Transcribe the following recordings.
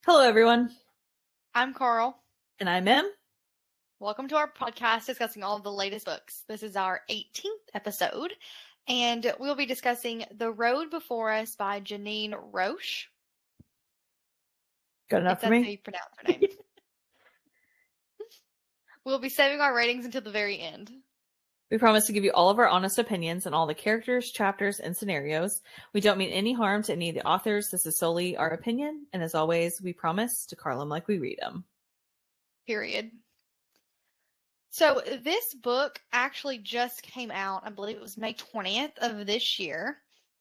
Hello, everyone. I'm Carl. And I'm Em. Welcome to our podcast discussing all of the latest books. This is our 18th episode, and we'll be discussing The Road Before Us by Janine Rosche. Good enough if for that's me. how you pronounce her name. We'll be saving our ratings until the very end. We promise to give you all of our honest opinions on all the characters, chapters, and scenarios. We don't mean any harm to any of the authors. This is solely our opinion. And as always, we promise to call them like we read them. Period. So this book actually just came out. I believe it was May 20th of this year.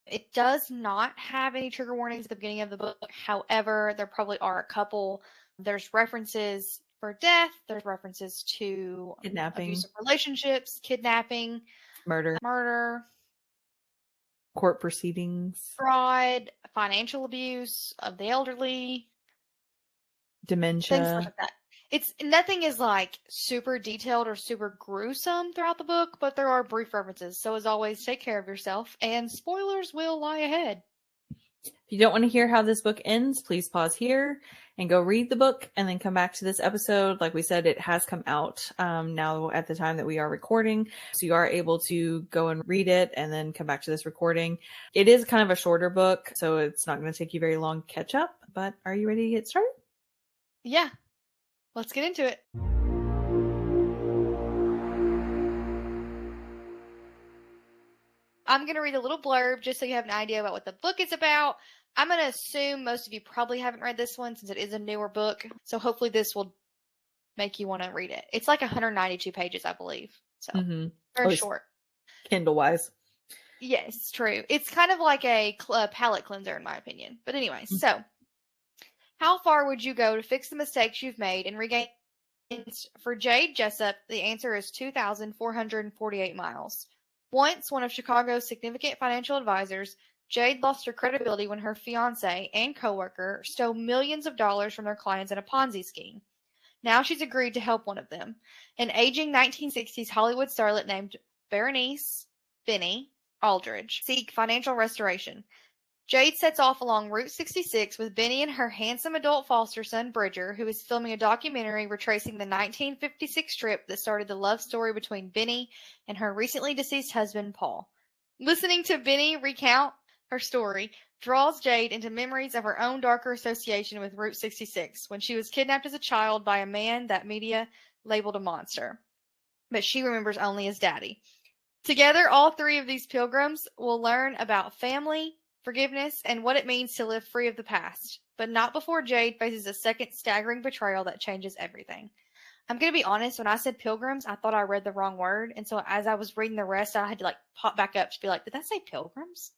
It does not have any trigger warnings at the beginning of the book. However, there probably are a couple. There's references for death. There's references to Kidnapping, abusive relationships, kidnapping, murder, court proceedings, fraud, financial abuse of the elderly, dementia, things like that. Nothing is like super detailed or super gruesome throughout the book, but there are brief references. So as always, take care of yourself, and spoilers will lie ahead. If you don't want to hear how this book ends, please pause here and go read the book and then come back to this episode. Like we said, it has come out now at the time that we are recording. So you are able to go and read it and then come back to this recording. It is kind of a shorter book, so it's not going to take you very long to catch up. But are you ready to get started? Yeah. Let's get into it. I'm going to read a little blurb just so you have an idea about what the book is about. I'm going to assume most of you probably haven't read this one since it is a newer book. So hopefully this will make you want to read it. It's like 192 pages, I believe. So very short. Kindle-wise. Yes, true. It's kind of like a palate cleanser in my opinion. But anyway, so how far would you go to fix the mistakes you've made and regain? For Jade Jessup, the answer is 2,448 miles. Once one of Chicago's significant financial advisors, Jade lost her credibility when her fiancé and coworker stole millions of dollars from their clients in a Ponzi scheme. Now she's agreed to help one of them, an aging 1960s Hollywood starlet named Berenice Benny Aldridge, seek financial restoration. Jade sets off along Route 66 with Benny and her handsome adult foster son, Bridger, who is filming a documentary retracing the 1956 trip that started the love story between Benny and her recently deceased husband, Paul. Listening to Benny recount her story draws Jade into memories of her own darker association with Route 66 when she was kidnapped as a child by a man that media labeled a monster. But she remembers only as Daddy. Together, all three of these pilgrims will learn about family, forgiveness, and what it means to live free of the past, but not before Jade faces a second staggering betrayal that changes everything. I'm going to be honest, when I said pilgrims, I thought I read the wrong word, and so as I was reading the rest, I had to pop back up to be like, did that say pilgrims?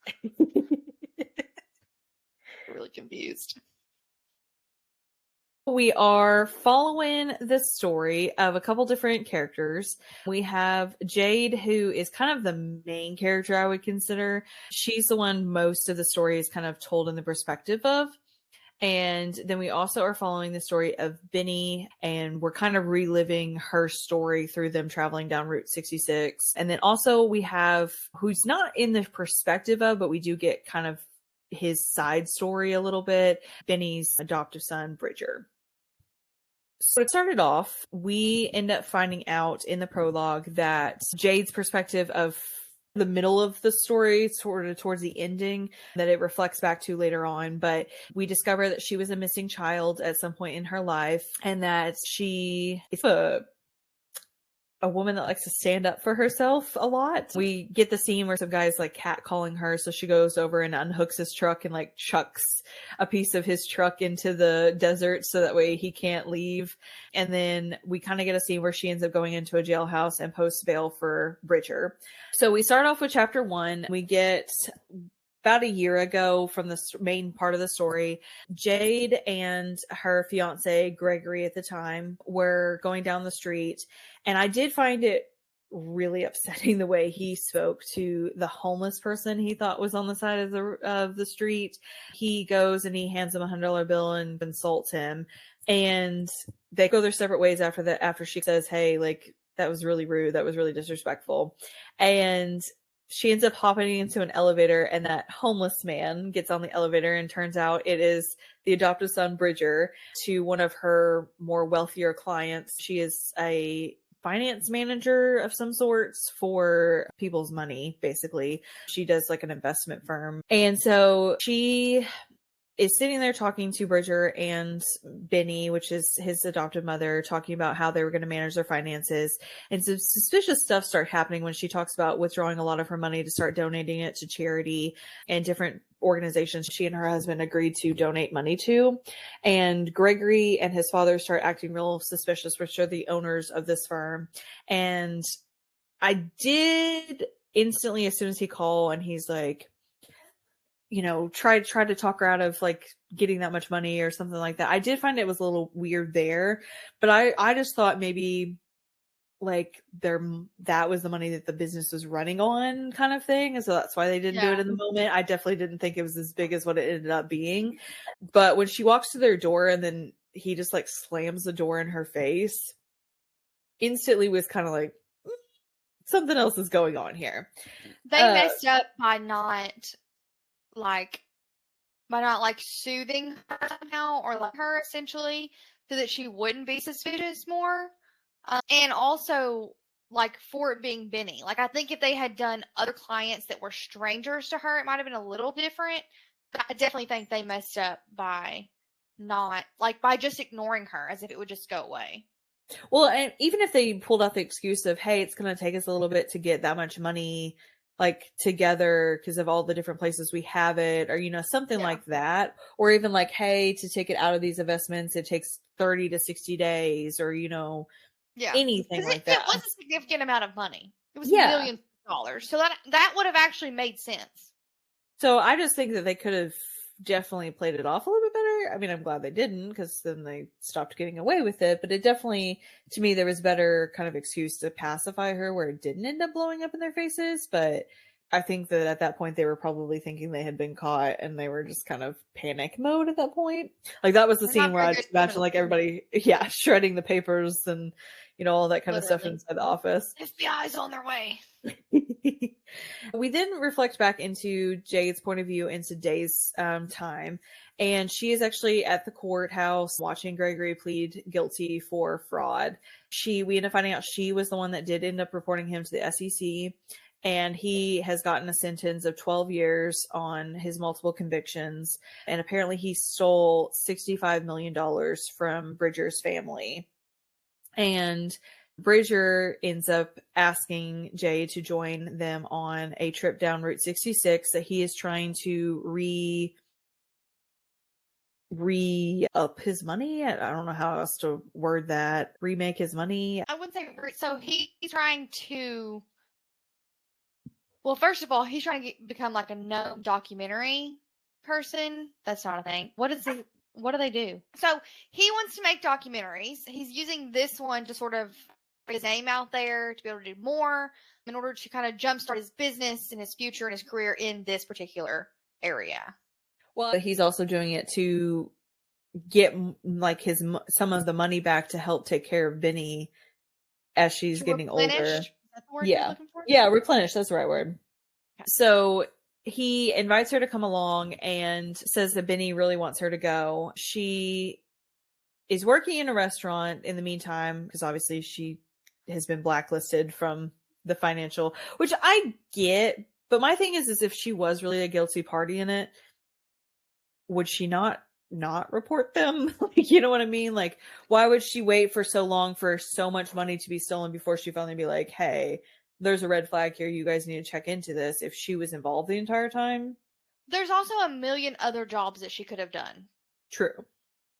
Really confused. We are following the story of a couple different characters. We have Jade, who is kind of the main character I would consider. She's the one most of the story is kind of told in the perspective of. And then we also are following the story of Benny, and we're kind of reliving her story through them traveling down Route 66. And then also we have who's not in the perspective of, but we do get kind of his side story a little bit, Benny's adoptive son, Bridger. So it started off, we end up finding out in the prologue that Jade's perspective of the middle of the story, sort of towards the ending, that it reflects back to later on. But we discover that she was a missing child at some point in her life, and that she is a woman that likes to stand up for herself a lot. We get the scene where some guy's catcalling her, so she goes over and unhooks his truck and chucks a piece of his truck into the desert so that way he can't leave. And then we kind of get a scene where she ends up going into a jailhouse and posts bail for Bridger. So we start off with chapter 1. We get about a year ago from the main part of the story, Jade and her fiance, Gregory at the time, were going down the street. And I did find it really upsetting the way he spoke to the homeless person he thought was on the side of the street. He goes and he hands him $100 bill and insults him, and they go their separate ways after that. After she says, "Hey, like that was really rude. That was really disrespectful," and she ends up hopping into an elevator, and that homeless man gets on the elevator, and turns out it is the adoptive son, Bridger, to one of her more wealthier clients. She is a finance manager of some sorts for people's money, basically. She does like an investment firm. And so she is sitting there talking to Bridger and Benny, which is his adopted mother, talking about how they were going to manage their finances. And some suspicious stuff starts happening when she talks about withdrawing a lot of her money to start donating it to charity and different organizations she and her husband agreed to donate money to. And Gregory and his father start acting real suspicious, which are the owners of this firm. And I did instantly, as soon as he called and he's like, try to talk her out of like getting that much money or something like that. I did find it was a little weird there, but I just thought maybe like that was the money that the business was running on, kind of thing. And so that's why they didn't do it in the moment. I definitely didn't think it was as big as what it ended up being. But when she walks to their door and then he just like slams the door in her face, instantly was kind of like, something else is going on here. They messed up by not soothing her somehow, or like her essentially, so that she wouldn't be suspicious more. And also, like, for it being Benny. Like, I think if they had done other clients that were strangers to her, it might have been a little different. But I definitely think they messed up by by just ignoring her as if it would just go away. Well, and even if they pulled out the excuse of, hey, it's going to take us a little bit to get that much money like together because of all the different places we have it, or something like that, or even like, hey, to take it out of these investments it takes 30 to 60 days, or anything like that. It was a significant amount of money. It was millions of dollars, so that would have actually made sense. So I just think that they could have definitely played it off a little bit better. I mean, I'm glad they didn't, because then they stopped getting away with it. But it definitely, to me, there was better kind of excuse to pacify her where it didn't end up blowing up in their faces. But I think that at that point they were probably thinking they had been caught, and they were just kind of panic mode at that point. Like that was the scene where I just imagine like everybody, shredding the papers and all that kind of stuff inside the office. FBI's on their way. We then reflect back into Jade's point of view in today's time, and she is actually at the courthouse watching Gregory plead guilty for fraud. We end up finding out she was the one that did end up reporting him to the SEC, and he has gotten a sentence of 12 years on his multiple convictions, and apparently he stole $65 million from Bridger's family. And Bridger ends up asking Jay to join them on a trip down Route 66 that he is trying to re-up his money. I don't know how else to word that. Remake his money. I wouldn't say so. He's trying to. Well, first of all, he's trying to become like a known documentary person. That's not a thing. What do they do? So he wants to make documentaries. He's using this one to sort of get his name out there, to be able to do more in order to kind of jumpstart his business and his future and his career in this particular area. Well, he's also doing it to get like some of the money back to help take care of Benny as she's getting older. Is that the word you're looking for? Yeah, replenish. That's the right word. Okay. So he invites her to come along and says that Benny really wants her to go. She is working in a restaurant in the meantime, because obviously she has been blacklisted from the financial, which I get. But my thing is if she was really a guilty party in it, would she not report them? You know what I mean? Like, why would she wait for so long for so much money to be stolen before she finally be like, hey, there's a red flag here, you guys need to check into this, if she was involved the entire time? There's also a million other jobs that she could have done. True.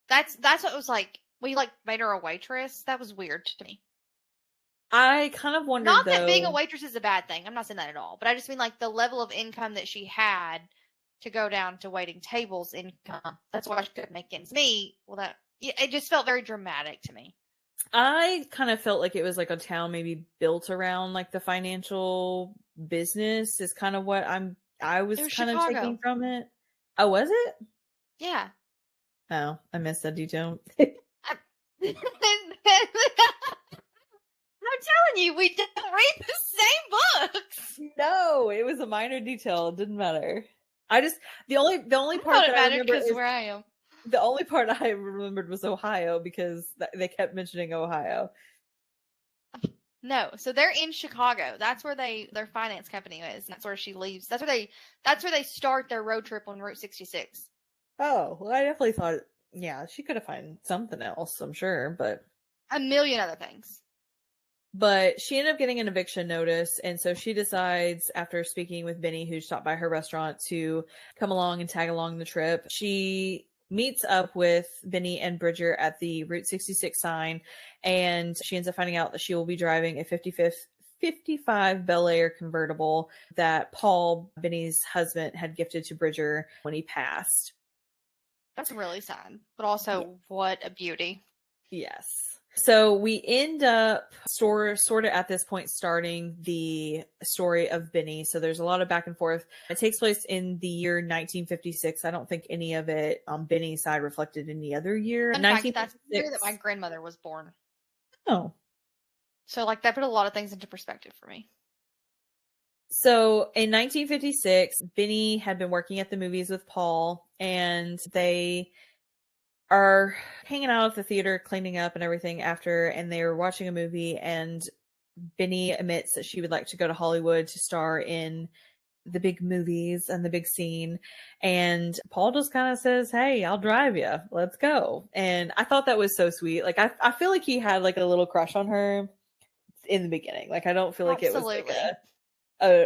That's what it was like. We made her a waitress. That was weird to me. I kind of wondered, not that being a waitress is a bad thing. I'm not saying that at all. But I just mean like the level of income that she had to go down to waiting tables income. That's why she couldn't make ends meet. Well, it just felt very dramatic to me. I kind of felt like it was like a town maybe built around like the financial business is kind of what I It was was kind of taking Chicago. from it. Oh, was it? Yeah. Oh, I missed that detail. I'm, I'm telling you, we don't read the same books. No, it was a minor detail. It didn't matter. I just the only I part thought it that I mattered remember because is where I am. the only part I remembered was Ohio because they kept mentioning Ohio. No, so they're in Chicago. That's where their finance company is. And that's where she leaves. That's where they start their road trip on Route 66. Oh, well, I definitely thought, yeah, she could have found something else, I'm sure, A million other things. but she ended up getting an eviction notice, and so she decides, after speaking with Benny, who stopped by her restaurant, to come along and tag along the trip. She meets up with Benny and Bridger at the Route 66 sign, and she ends up finding out that she will be driving a 55 Bel Air convertible that Paul, Benny's husband, had gifted to Bridger when he passed. That's really sad, but also what a beauty. Yes. So we end up sort of at this point starting the story of Benny. So there's a lot of back and forth. It takes place in the year 1956. I don't think any of it on Benny's side reflected any other year. In fact, that's the year that my grandmother was born. Oh. So like that put a lot of things into perspective for me. So in 1956, Benny had been working at the movies with Paul, and they are hanging out at the theater, cleaning up and everything after, and they were watching a movie, and Benny admits that she would like to go to Hollywood to star in the big movies and the big scene. And Paul just kind of says, "Hey, I'll drive you. Let's go." And I thought that was so sweet. Like, I feel like he had like a little crush on her in the beginning. Like, I don't feel like it was like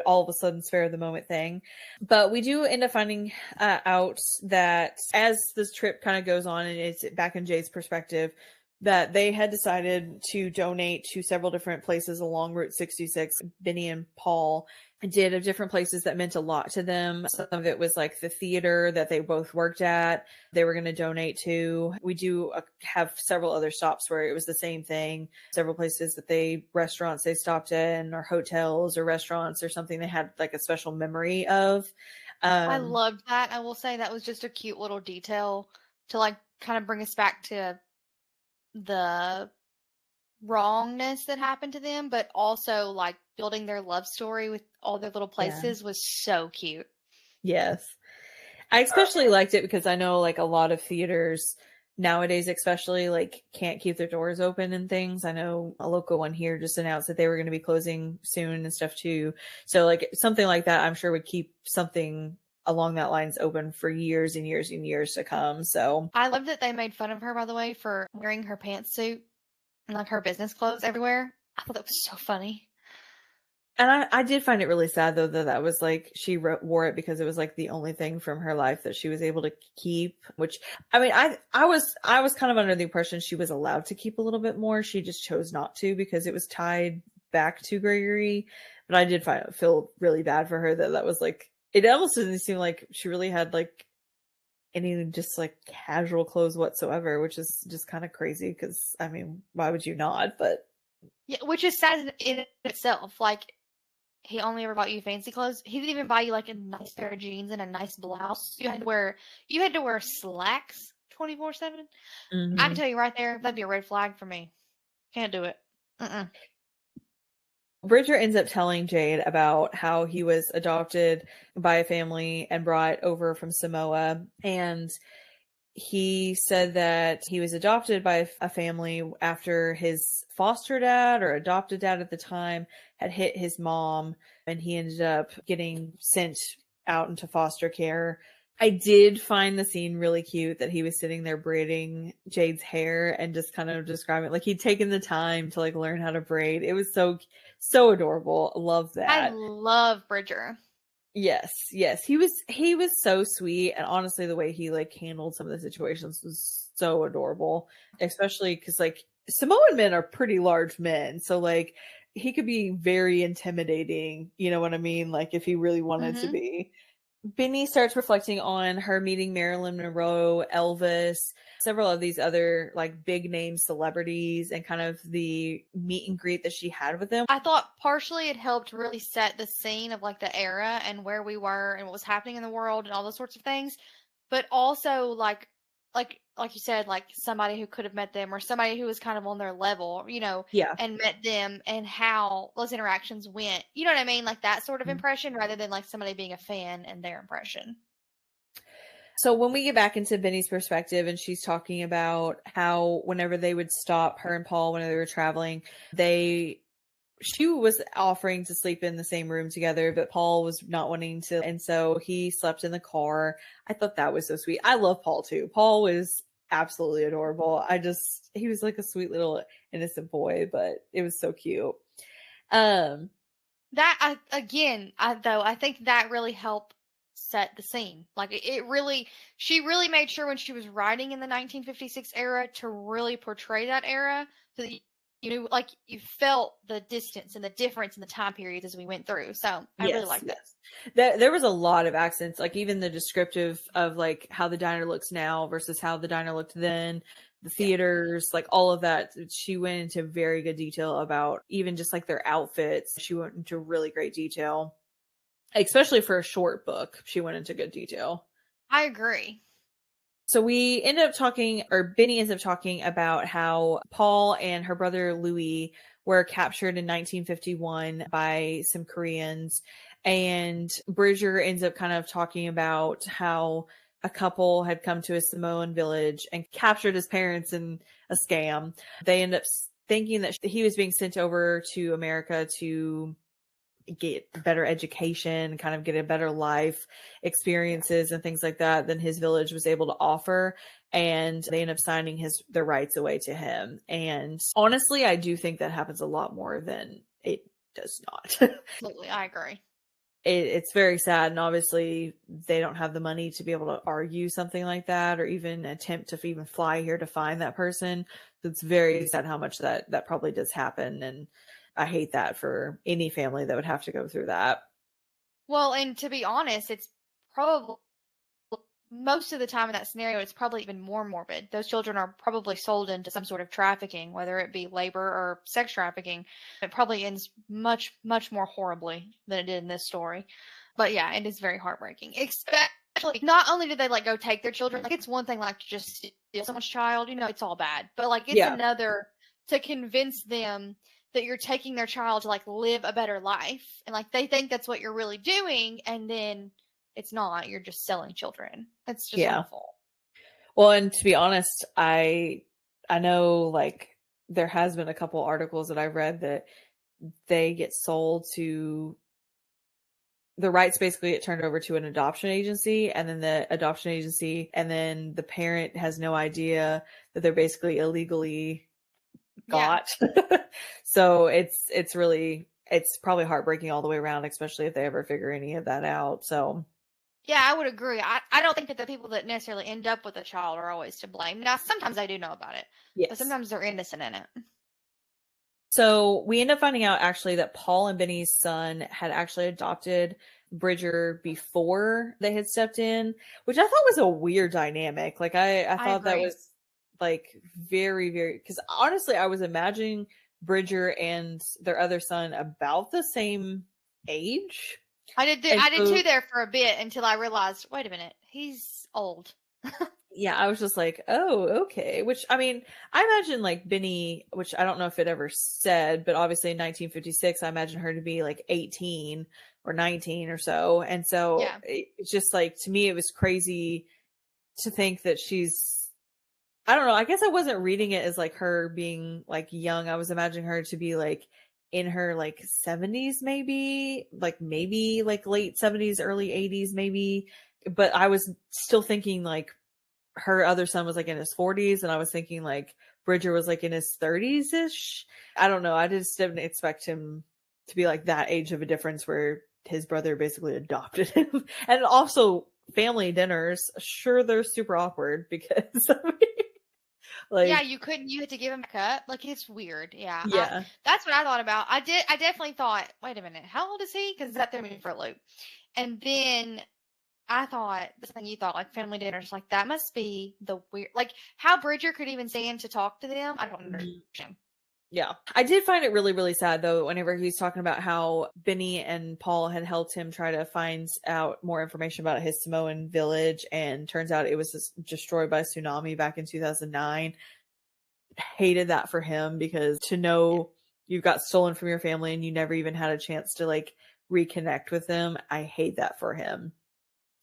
all of a sudden spare of the moment thing. But we do end up finding out that as this trip kind of goes on, and it's back in Jade's perspective, that they had decided to donate to several different places along Route 66. Benny and Paul did of different places that meant a lot to them. Some of it was like the theater that they both worked at, they were going to donate to. We do have several other stops where it was the same thing. Several places that restaurants they stopped in, or hotels or restaurants or something they had like a special memory of. I loved that. I will say that was just a cute little detail to like kind of bring us back to the wrongness that happened to them, but also like building their love story with all their little places was so cute. Yes. I especially liked it because I know like a lot of theaters nowadays, especially, like can't keep their doors open and things. I know a local one here just announced that they were going to be closing soon and stuff too. So like something like that, I'm sure would keep something along that lines open for years and years and years to come. So I love that they made fun of her, by the way, for wearing her pantsuit and like her business clothes everywhere. I thought that was so funny. And I did find it really sad though that was like she wore it because it was like the only thing from her life that she was able to keep. Which I mean, I was kind of under the impression she was allowed to keep a little bit more. She just chose not to because it was tied back to Gregory. But I did feel really bad for her that was like, it almost didn't seem like she really had like any just like casual clothes whatsoever, which is just kind of crazy because I mean, why would you not? But yeah, which is sad in itself. Like, he only ever bought you fancy clothes. He didn't even buy you like a nice pair of jeans and a nice blouse. You had to wear slacks 24/7. I can tell you right there, that'd be a red flag for me. Can't do it. Bridger ends up telling Jade about how he was adopted by a family and brought over from Samoa. And he said that he was adopted by a family after his foster dad or adopted dad at the time had hit his mom, and he ended up getting sent out into foster care. I did find the scene really cute that he was sitting there braiding Jade's hair and just kind of describing it like he'd taken the time to like learn how to braid. It was so adorable. Love that. I love Bridger. Yes. He was so sweet, and honestly the way he like handled some of the situations was so adorable, especially because like Samoan men are pretty large men, so like he could be very intimidating, you know what I mean, like if he really wanted to be. Benny starts reflecting on her meeting Marilyn Monroe, Elvis, several of these other like big name celebrities and kind of the meet and greet that she had with them. I thought partially it helped really set the scene of like the era and where we were and what was happening in the world and all those sorts of things. But also like you said, like somebody who could have met them or somebody who was kind of on their level, Yeah. and met them and how those interactions went. You know what I mean? Like that sort of impression rather than like somebody being a fan and their impression. So when we get back into Benny's perspective and she's talking about how whenever they would stop, her and Paul, when they were traveling, she was offering to sleep in the same room together, but Paul was not wanting to. And so he slept in the car. I thought that was so sweet. I love Paul too. Paul was absolutely adorable. He was like a sweet little innocent boy, but it was so cute. I think that really helped set the scene. Like she really made sure when she was writing in the 1956 era to really portray that era so that you knew, like you felt the distance and the difference in the time periods as we went through. So I really like that. There was a lot of accents, like even the descriptive of like how the diner looks now versus how the diner looked then, the theaters, like all of that. She went into very good detail about even just like their outfits. She went into really great detail, especially for a short book. She went into good detail. I agree. So we end up talking, or Benny ends up talking about how Paul and her brother Louis were captured in 1951 by some Koreans. And Bridger ends up kind of talking about how a couple had come to a Samoan village and captured his parents in a scam. They end up thinking that he was being sent over to America to get better education, kind of get a better life experiences and things like that than his village was able to offer. And they end up signing their rights away to him. And honestly, I do think that happens a lot more than it does not. Absolutely. I agree. It's very sad. And obviously they don't have the money to be able to argue something like that or even attempt to even fly here to find that person. So it's very sad how much that probably does happen. And I hate that for any family that would have to go through that. Well, and to be honest, it's probably most of the time in that scenario, it's probably even more morbid. Those children are probably sold into some sort of trafficking, whether it be labor or sex trafficking. It probably ends much, much more horribly than it did in this story. But yeah, it is very heartbreaking. Especially, not only did they like go take their children, like it's one thing like to just steal someone's child, it's all bad. But like it's another to convince them that you're taking their child to like live a better life, and like they think that's what you're really doing, and then it's not. You're just selling children. It's just awful. Well, and to be honest, I know like there has been a couple articles that I've read that they get sold to the rights basically get turned over to an adoption agency, and then the adoption agency and then the parent has no idea that they're basically illegally got. So it's probably heartbreaking all the way around, especially if they ever figure any of that out. So yeah, I would agree. I don't think that the people that necessarily end up with a child are always to blame. Now, sometimes I do know about it, but sometimes they're innocent in it. So we end up finding out actually that Paul and Benny's son had actually adopted Bridger before they had stepped in, which I thought was a weird dynamic. Like I thought that was like very, very, because honestly, I was imagining Bridger and their other son about the same age. I did too there for a bit until I realized, wait a minute, he's old. Yeah, I was just like, oh, okay. Which, I mean, I imagine like Benny, which I don't know if it ever said, but obviously in 1956, I imagine her to be like 18 or 19 or so. And so it's just like, to me, it was crazy to think that I don't know. I guess I wasn't reading it as like her being like young. I was imagining her to be like in her like 70s, maybe like late 70s, early 80s, maybe. But I was still thinking like her other son was like in his 40s, and I was thinking like Bridger was like in his 30s ish. I don't know. I just didn't expect him to be like that age of a difference where his brother basically adopted him. And also family dinners, sure, they're super awkward because I mean, like, yeah, you had to give him a cut. Like, it's weird. Yeah. That's what I thought about. I definitely thought, wait a minute, how old is he? Because that threw me for a loop. And then I thought the thing you thought, like family dinners, like that must be the weird, like how Bridger could even stand to talk to them. I don't understand. Yeah. I did find it really, really sad though, whenever he's talking about how Benny and Paul had helped him try to find out more information about his Samoan village, and turns out it was destroyed by a tsunami back in 2009. Hated that for him, because to know you got stolen from your family and you never even had a chance to like reconnect with them, I hate that for him.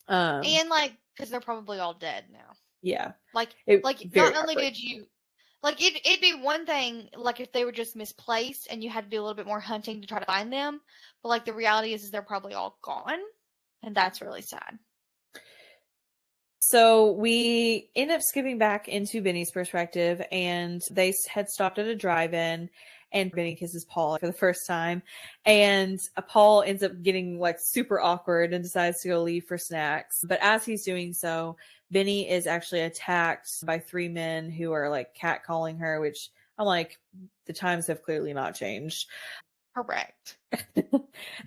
And like, because they're probably all dead now. Yeah. Like, It like very not only did you, like it'd be one thing, like if they were just misplaced and you had to do a little bit more hunting to try to find them, but like the reality is they're probably all gone, and that's really sad. So we end up skipping back into Benny's perspective, and they had stopped at a drive-in, and Benny kisses Paul for the first time, and Paul ends up getting like super awkward and decides to go leave for snacks. But as he's doing so, Benny is actually attacked by three men who are like catcalling her, which I'm like, the times have clearly not changed. Correct.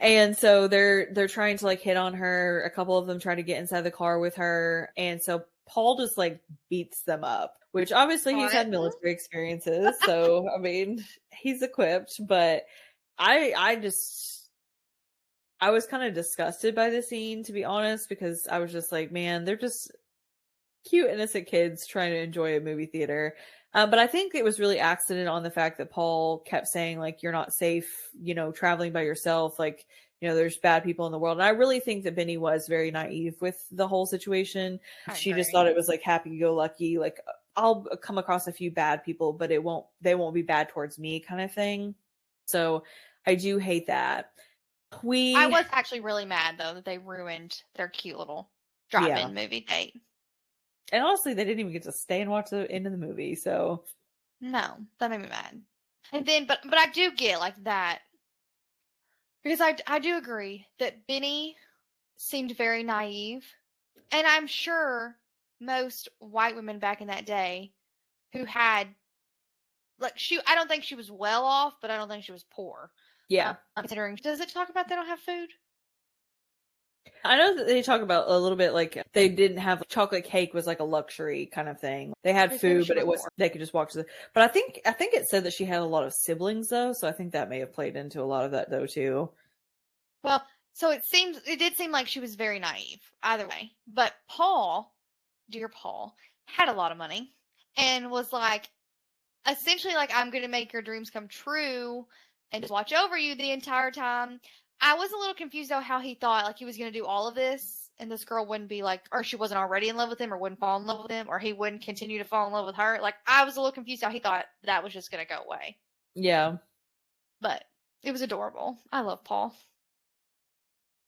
And so they're trying to like hit on her. A couple of them try to get inside the car with her, and so Paul just like beats them up, which obviously he's had military experiences, so I mean he's equipped. But I was kind of disgusted by the scene, to be honest, because I was just like, man, they're just cute, innocent kids trying to enjoy a movie theater. But I think it was really accident on the fact that Paul kept saying, like, you're not safe, traveling by yourself. Like, there's bad people in the world. And I really think that Benny was very naive with the whole situation. She just thought it was like happy go lucky. Like, I'll come across a few bad people, but they won't be bad towards me, kind of thing. So I do hate that. I was actually really mad though that they ruined their cute little drive-in movie date. And honestly, they didn't even get to stay and watch the end of the movie, so. No, that made me mad. And then, but I do get like that, because I do agree that Benny seemed very naive, and I'm sure most white women back in that day who had, like, I don't think she was well off, but I don't think she was poor. Yeah. Considering, does it talk about they don't have food? I know that they talk about a little bit like they didn't have chocolate cake was like a luxury kind of thing. They had food, but it was they could just walk to the. But I think it said that she had a lot of siblings though, so I think that may have played into a lot of that though too. Well, so it did seem like she was very naive either way. But Paul, dear Paul, had a lot of money and was like, essentially like, I'm going to make your dreams come true and just watch over you the entire time. I was a little confused though how he thought like he was going to do all of this and this girl wouldn't be like, or she wasn't already in love with him, or wouldn't fall in love with him, or he wouldn't continue to fall in love with her. Like, I was a little confused how he thought that was just going to go away. Yeah. But it was adorable. I love Paul.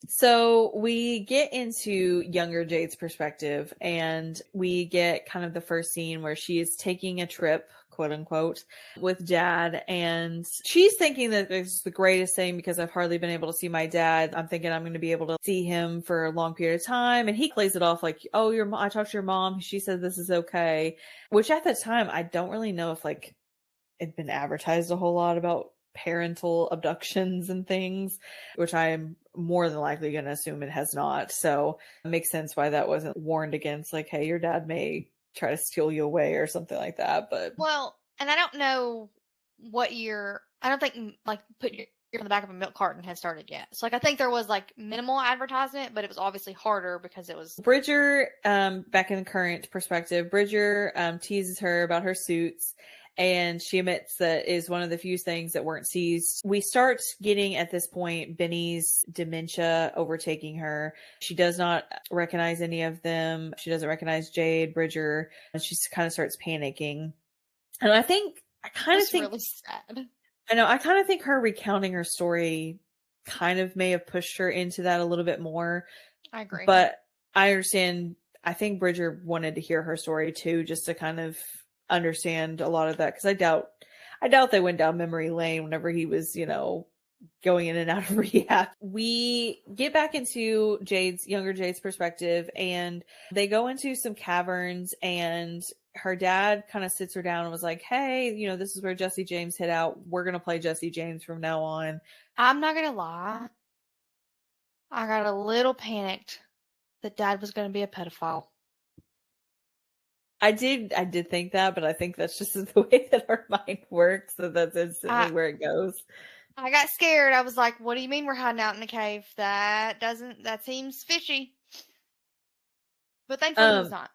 So we get into younger Jade's perspective, and we get kind of the first scene where she is taking a trip, quote unquote, with Dad, and she's thinking that it's the greatest thing because I've hardly been able to see my dad. I'm thinking I'm going to be able to see him for a long period of time, and he plays it off like, oh, I talked to your mom, she said this is okay, which at the time I don't really know if like it'd been advertised a whole lot about parental abductions and things, which I am more than likely going to assume it has not. So it makes sense why that wasn't warned against, like, hey, your dad may try to steal you away or something like that. But well, and I don't know what year, I don't think like put your on the back of a milk carton had started yet. So like I think there was like minimal advertisement, but it was obviously harder because it was Bridger, back in the current perspective, Bridger teases her about her suits, and she admits that is one of the few things that weren't seized. We start getting at this point Benny's dementia overtaking her. She does not recognize any of them. She doesn't recognize Jade, Bridger, and she kind of starts panicking. And I kind of think really sad. I know. I kind of think her recounting her story kind of may have pushed her into that a little bit more. I agree. But I understand. I think Bridger wanted to hear her story too, just to kind of understand a lot of that. Because I doubt they went down memory lane whenever he was, going in and out of rehab. We get back into younger Jade's perspective, and they go into some caverns, and her dad kind of sits her down and was like, hey, this is where Jesse James hid out. We're going to play Jesse James from now on. I'm not going to lie. I got a little panicked that Dad was going to be a pedophile. I did think that, but I think that's just the way that our mind works, so that's instantly where it goes. I got scared. I was like, what do you mean we're hiding out in the cave? That seems fishy. But thankfully he was not.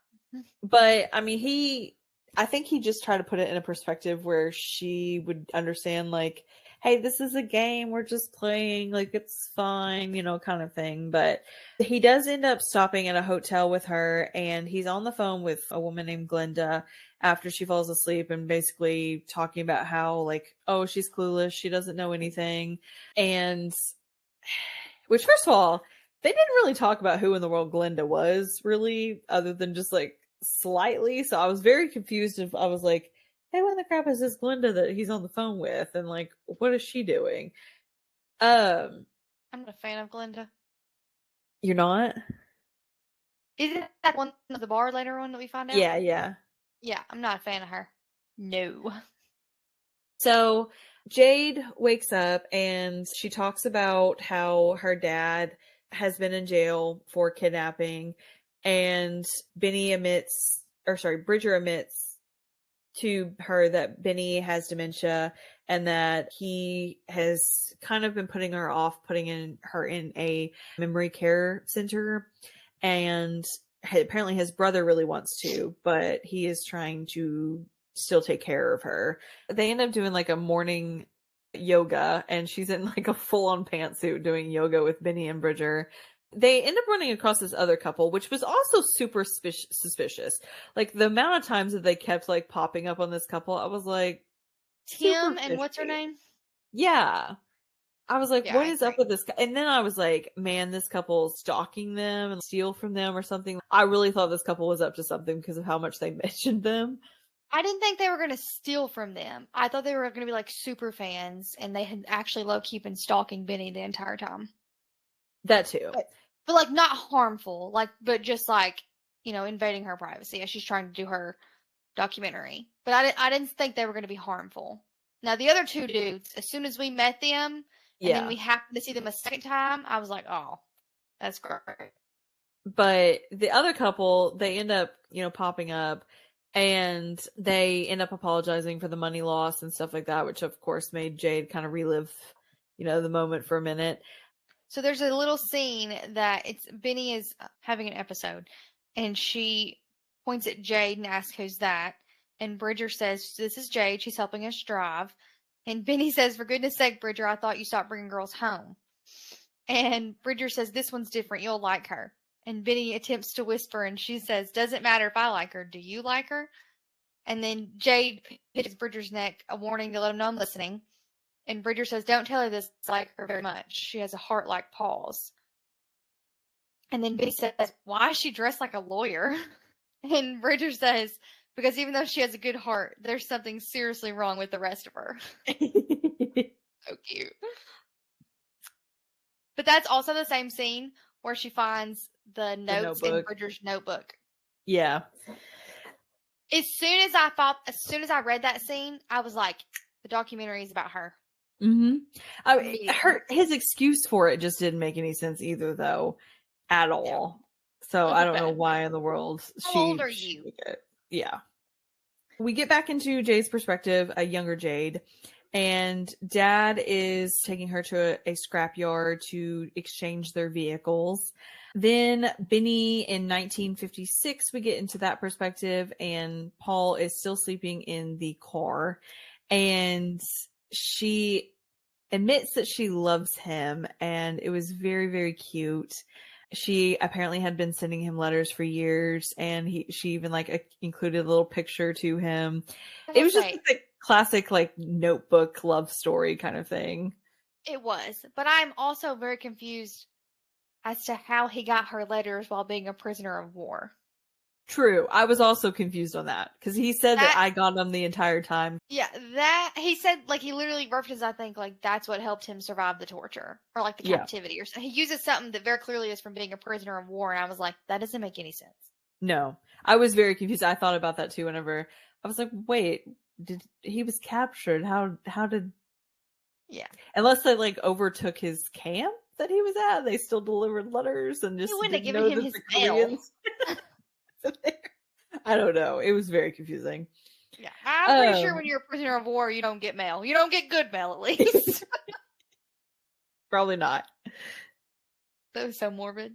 But I mean, I think he just tried to put it in a perspective where she would understand, like, hey, this is a game, we're just playing, like, it's fine, kind of thing. But he does end up stopping at a hotel with her, and he's on the phone with a woman named Glenda after she falls asleep, and basically talking about how, like, oh, she's clueless, she doesn't know anything. And which, first of all, they didn't really talk about who in the world Glenda was, really, other than just, like, slightly. So I was very confused. If I was like, hey, what the crap is this Glenda that he's on the phone with? And, like, what is she doing? I'm not a fan of Glenda. You're not? Isn't that one of the bar later on that we find out? Yeah. Yeah, I'm not a fan of her. No. So Jade wakes up and she talks about how her dad has been in jail for kidnapping, and Bridger admits to her that Benny has dementia and that he has kind of been putting her off putting her in a memory care center, and apparently his brother really wants to, but he is trying to still take care of her. They end up doing like a morning yoga, and she's in like a full-on pantsuit doing yoga with Benny and Bridger. They end up running across this other couple, which was also super suspicious. Like, the amount of times that they kept like popping up on this couple, I was like, Tim and what's her name? Yeah. I was like, Yeah, what is up with this? And then I was like, man, this couple is stalking them and steal from them or something. I really thought this couple was up to something because of how much they mentioned them. I didn't think they were going to steal from them. I thought they were going to be like super fans, and they had actually low-key been stalking Benny the entire time. That too. But like, not harmful, like, but just like, invading her privacy as she's trying to do her documentary. But I didn't think they were going to be harmful. Now, the other two dudes, as soon as we met them, and then we happened to see them a second time, I was like, oh, that's great. But the other couple, they end up, popping up, and they end up apologizing for the money loss and stuff like that, which of course made Jade kind of relive, the moment for a minute. So there's a little scene that Benny is having an episode, and she points at Jade and asks, who's that? And Bridger says, this is Jade. She's helping us drive. And Benny says, for goodness sake, Bridger, I thought you stopped bringing girls home. And Bridger says, this one's different. You'll like her. And Benny attempts to whisper, and she says, doesn't matter if I like her. Do you like her? And then Jade hits Bridger's neck, a warning to let him know I'm listening. And Bridger says, don't tell her this, I like her very much. She has a heart like Paul's. And then Benny says, why is she dressed like a lawyer? And Bridger says, because even though she has a good heart, there's something seriously wrong with the rest of her. So cute. But that's also the same scene where she finds the notes in Bridger's notebook. Yeah. As soon as I read that scene, I was like, the documentary is about her. Mm-hmm. His excuse for it just didn't make any sense either, though, at all. So I don't know why in the world How old are you? Yeah. We get back into Jade's perspective, a younger Jade, and Dad is taking her to a scrapyard to exchange their vehicles. Then Benny in 1956, we get into that perspective, and Paul is still sleeping in the car, and she admits that she loves him, and it was very, very cute. She apparently had been sending him letters for years, and she even like included a little picture to him. It was just like a classic like notebook love story kind of thing. It was, but I'm also very confused as to how he got her letters while being a prisoner of war. True. I was also confused on that because he said that I got them the entire time. Yeah, that he said, like, he literally references, I think, like, that's what helped him survive the torture or like the captivity or something. He uses something that very clearly is from being a prisoner of war, and I was like, that doesn't make any sense. No, I was very confused. I thought about that too. Whenever I was like, wait, he was captured? How did? Yeah. Unless they like overtook his camp that he was at. They still delivered letters and just He wouldn't have didn't given know him that his the mail. Koreans. I don't know. It was very confusing. Yeah, I'm pretty sure when you're a prisoner of war, you don't get mail. You don't get good mail, at least. Probably not. That was so morbid.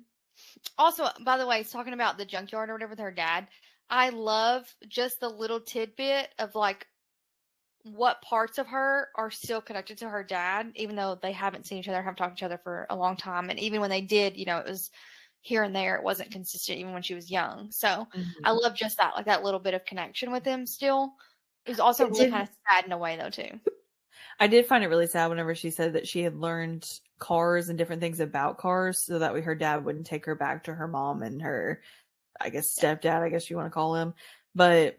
Also, by the way, talking about the junkyard or whatever with her dad, I love just the little tidbit of like what parts of her are still connected to her dad, even though they haven't seen each other, haven't talked to each other for a long time. And even when they did, you know, it was here and there. It wasn't consistent even when she was young. So I love just that, like that little bit of connection with him still. It was also really kind of sad in a way, though, too. I did find it really sad whenever she said that she had learned cars and different things about cars so that way her dad wouldn't take her back to her mom and her, I guess, stepdad, I guess you want to call him. But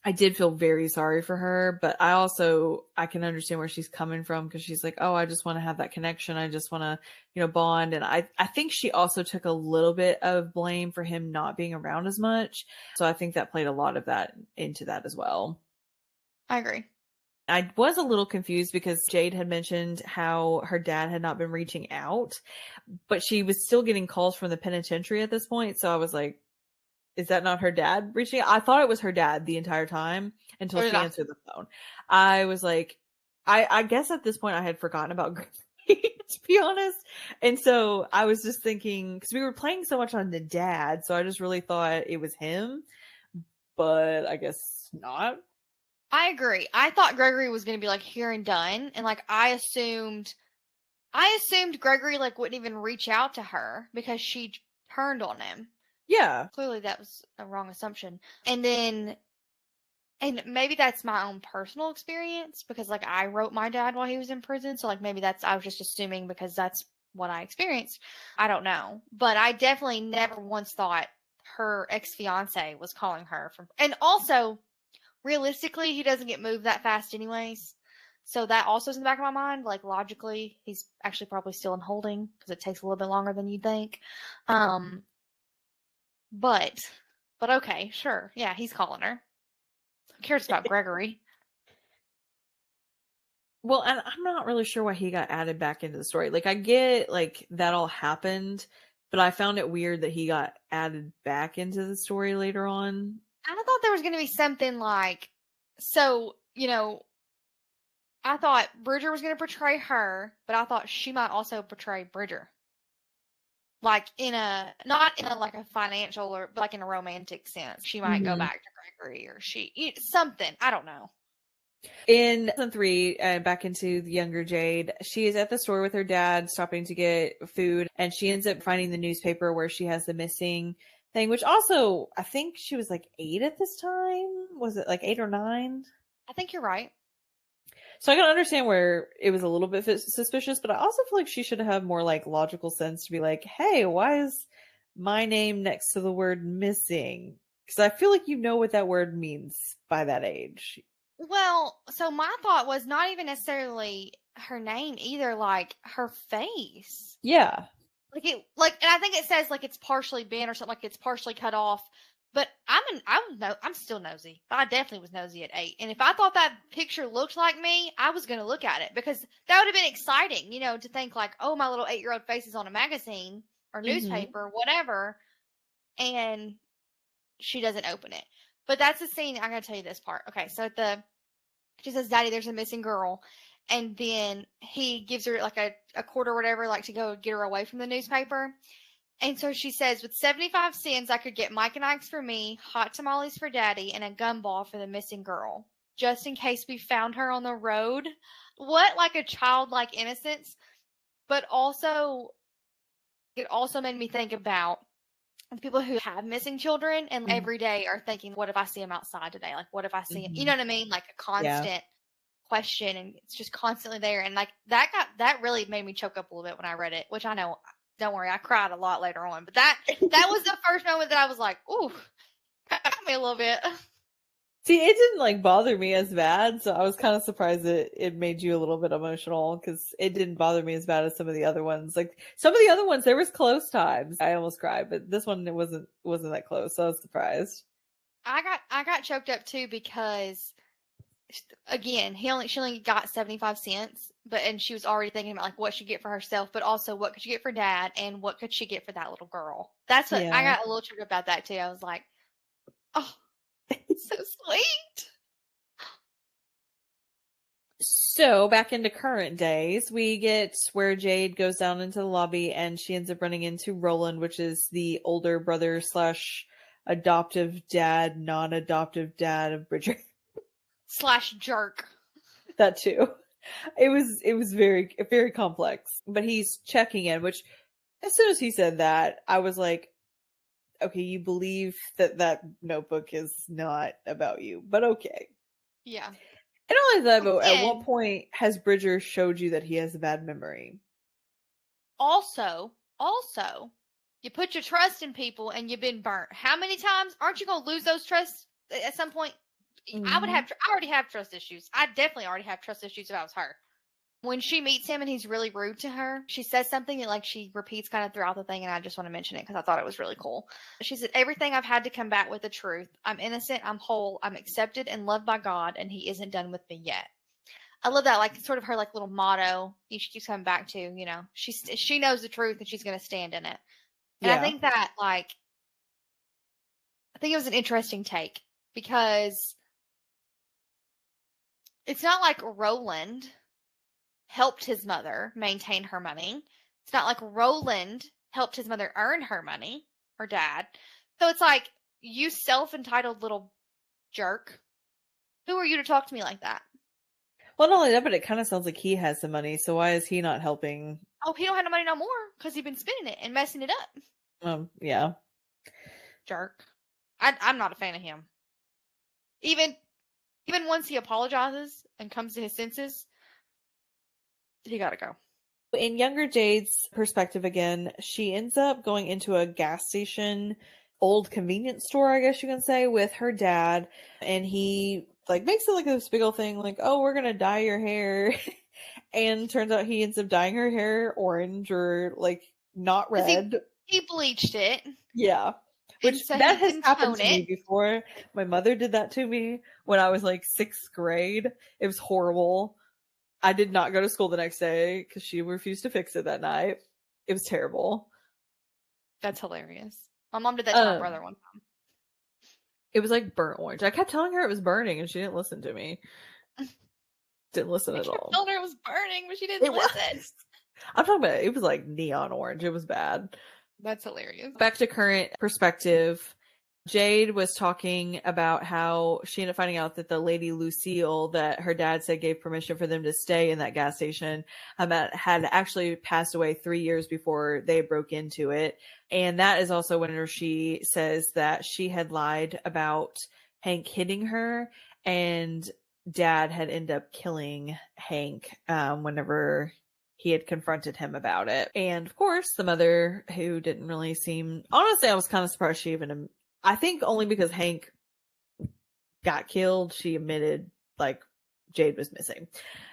I did feel very sorry for her. But I can understand where she's coming from because she's like, oh, I just want to have that connection. I just want to, you know, bond. And I think she also took a little bit of blame for him not being around as much. So I think that played a lot of that into that as well. I agree. I was a little confused because Jade had mentioned how her dad had not been reaching out, but she was still getting calls from the penitentiary at this point. So I was like, is that not her dad reaching out? I thought it was her dad the entire time until she answered the phone. I was like, I guess at this point I had forgotten about Gregory, to be honest. And so I was just thinking, because we were playing so much on the dad, so I just really thought it was him, but I guess not. I agree. I thought Gregory was going to be like here and done, and like I assumed Gregory like wouldn't even reach out to her because she turned on him. Yeah. Clearly that was a wrong assumption. And maybe that's my own personal experience because like I wrote my dad while he was in prison, so like maybe I was just assuming because that's what I experienced. I don't know. But I definitely never once thought her ex-fiance was calling her from, and also realistically, he doesn't get moved that fast anyways. So that also is in the back of my mind. Like logically, he's actually probably still in holding because it takes a little bit longer than you'd think. But okay, sure. Yeah, he's calling her. Who cares about Gregory? Well, and I'm not really sure why he got added back into the story. Like I get like that all happened, but I found it weird that he got added back into the story later on. I thought there was going to be something like, so, you know, I thought Bridger was going to portray her, but I thought she might also portray Bridger. Like not in a like a financial or but like in a romantic sense. She might go back to Gregory or something. I don't know. In season 3, back into the younger Jade, she is at the store with her dad, stopping to get food, and she ends up finding the newspaper where she has the missing thing, which also, I think she was like 8 at this time. Was it like 8 or 9? I think you're right. So I can understand where it was a little bit suspicious, but I also feel like she should have more like logical sense to be like, hey, why is my name next to the word missing? Because I feel like you know what that word means by that age. Well, so my thought was not even necessarily her name either, like her face. Yeah. And I think it says like it's partially bent or something, like it's partially cut off. But I'm still nosy. I definitely was nosy at 8. And if I thought that picture looked like me, I was going to look at it because that would have been exciting, you know, to think like, oh, my little 8-year-old face is on a magazine or newspaper, whatever. And she doesn't open it. But that's the scene. I'm going to tell you this part. Okay. So she says, Daddy, there's a missing girl. And then he gives her like a quarter or whatever, like to go get her away from the newspaper. And so she says, with 75 cents, I could get Mike and Ike's for me, hot tamales for Daddy, and a gumball for the missing girl, just in case we found her on the road. What, like a childlike innocence? But also, it also made me think about the people who have missing children and every day are thinking, what if I see him outside today? Like, what if I see him? You know what I mean? Like a constant question, and it's just constantly there. And like that really made me choke up a little bit when I read it, which I know. Don't worry, I cried a lot later on. But that was the first moment that I was like, ooh, that got me a little bit. See, it didn't like bother me as bad, so I was kind of surprised that it made you a little bit emotional because it didn't bother me as bad as some of the other ones. Like some of the other ones, there was close times. I almost cried, but this one it wasn't that close, so I was surprised. I got choked up too because again, she only got 75 cents, and she was already thinking about like what she'd get for herself, but also what could she get for dad and what could she get for that little girl. That's what I Yeah. got a little triggered about that too. I was like, oh, so sweet. So back into current days, we get where Jade goes down into the lobby and she ends up running into Roland, which is the older brother slash adoptive dad, non-adoptive dad of Bridger. / jerk. That too. It was very very complex. But he's checking in, which as soon as he said that, I was like, okay, you believe that that notebook is not about you, but okay. Yeah. And not only that, but at what Again, point has Bridger showed you that he has a bad memory? also, you put your trust in people and you've been burnt. How many times aren't you going to lose those trusts at some point? I already have trust issues. I definitely already have trust issues if I was her. When she meets him and he's really rude to her, she says something that like she repeats kind of throughout the thing, and I just want to mention it because I thought it was really cool. She said, "Everything I've had to come back with the truth. I'm innocent. I'm whole. I'm accepted and loved by God, and He isn't done with me yet." I love that, like sort of her like little motto. She keeps coming back to, she knows the truth and she's going to stand in it. And I Yeah. think that like I think it was an interesting take because it's not like Roland helped his mother maintain her money. It's not like Roland helped his mother earn her money, her dad. So it's like, you self-entitled little jerk. Who are you to talk to me like that? Well, not only that, but it kind of sounds like he has the money, so why is he not helping? Oh, he don't have no money no more because he's been spending it and messing it up. Yeah. Jerk. I'm not a fan of him. Even once he apologizes and comes to his senses, he gotta go. In younger Jade's perspective again, she ends up going into a gas station, old convenience store, I guess you can say, with her dad, and he like makes it like this big old thing, like, "Oh, we're gonna dye your hair," and turns out he ends up dyeing her hair orange or like not red. He bleached it. Yeah. Which So that he has couldn't happened tone to me it. before. My mother did that to me when I was like 6th grade. It was horrible. I did not go to school the next day because she refused to fix it that night. It was terrible. That's hilarious. My mom did that to my Um, brother one time. it was like burnt orange. I kept telling her it was burning and she didn't listen to me. Didn't listen I at kept all. telling her it was burning, but she didn't It listen. was. I'm talking about it was like neon orange. It was bad. That's hilarious. Back to current perspective. Jade was talking about how she ended up finding out that the lady Lucille that her dad said gave permission for them to stay in that gas station had actually passed away 3 years before they broke into it. And that is also whenever she says that she had lied about Hank hitting her and dad had ended up killing Hank whenever he had confronted him about it. And of course, the mother, who didn't really seem, honestly, I was kind of surprised she even, I think only because Hank got killed, she admitted like Jade was missing.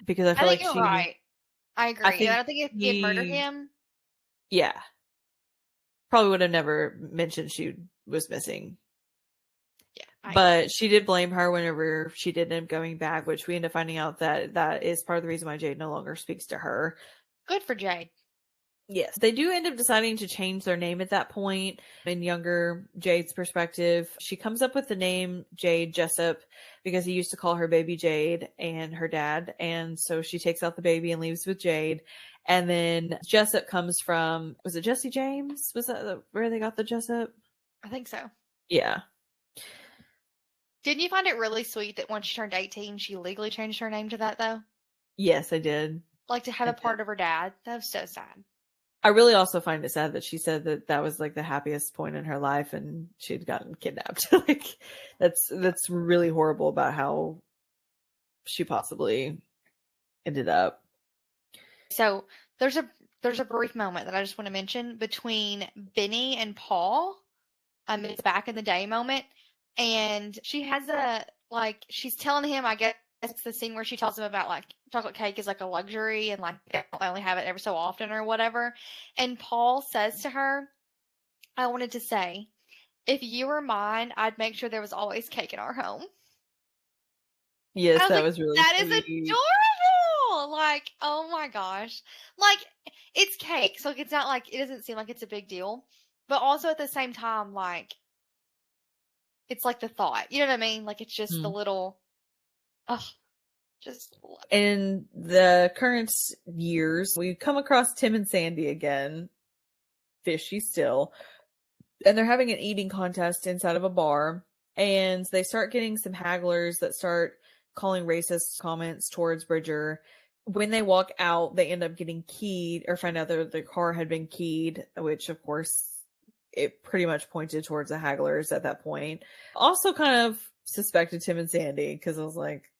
Because I I feel think like you're right. I agree. I And I think don't think if he had murdered he, him, yeah, probably would have never mentioned she was missing. yeah, I agree. But she did blame her whenever she did end up going back, which we end up finding out that that is part of the reason why Jade no longer speaks to her. Good for Jade. Yes, they do end up deciding to change their name at that point. In younger Jade's perspective, she comes up with the name Jade Jessup because he used to call her baby Jade and her dad. And so she takes out the baby and leaves with Jade. And then Jessup comes from, was it Jesse James? Was that where they got the Jessup? I think so. Yeah. Didn't you find it really sweet that once she turned 18, she legally changed her name to that, though? Yes, I did. Like to have I a part did. of her dad? That was so sad. I really also find it sad that she said that that was like the happiest point in her life and she'd gotten kidnapped. Like that's really horrible about how she possibly ended up. So there's a brief moment that I just want to mention between Benny and Paul. It's back in the day moment, and she has she's telling him, I guess it's the scene where she tells him about like chocolate cake is like a luxury and like they only have it every so often or whatever. And Paul says to her, "I wanted to say, if you were mine, I'd make sure there was always cake in our home." Yes, I was that like, was really that is sweet. adorable. Like, oh my gosh. Like, it's cake. So it's not like, it doesn't seem like it's a big deal. But also at the same time, like, it's like the thought. You know what I mean? Like, it's just the Mhm. little, oh, just love it. In the current years, we come across Tim and Sandy again, fishy still, and they're having an eating contest inside of a bar, and they start getting some hagglers that start calling racist comments towards Bridger. When they walk out, they end up getting keyed or find out that their car had been keyed, which of course it pretty much pointed towards the hagglers at that point. Also kind of suspected Tim and Sandy because I was like,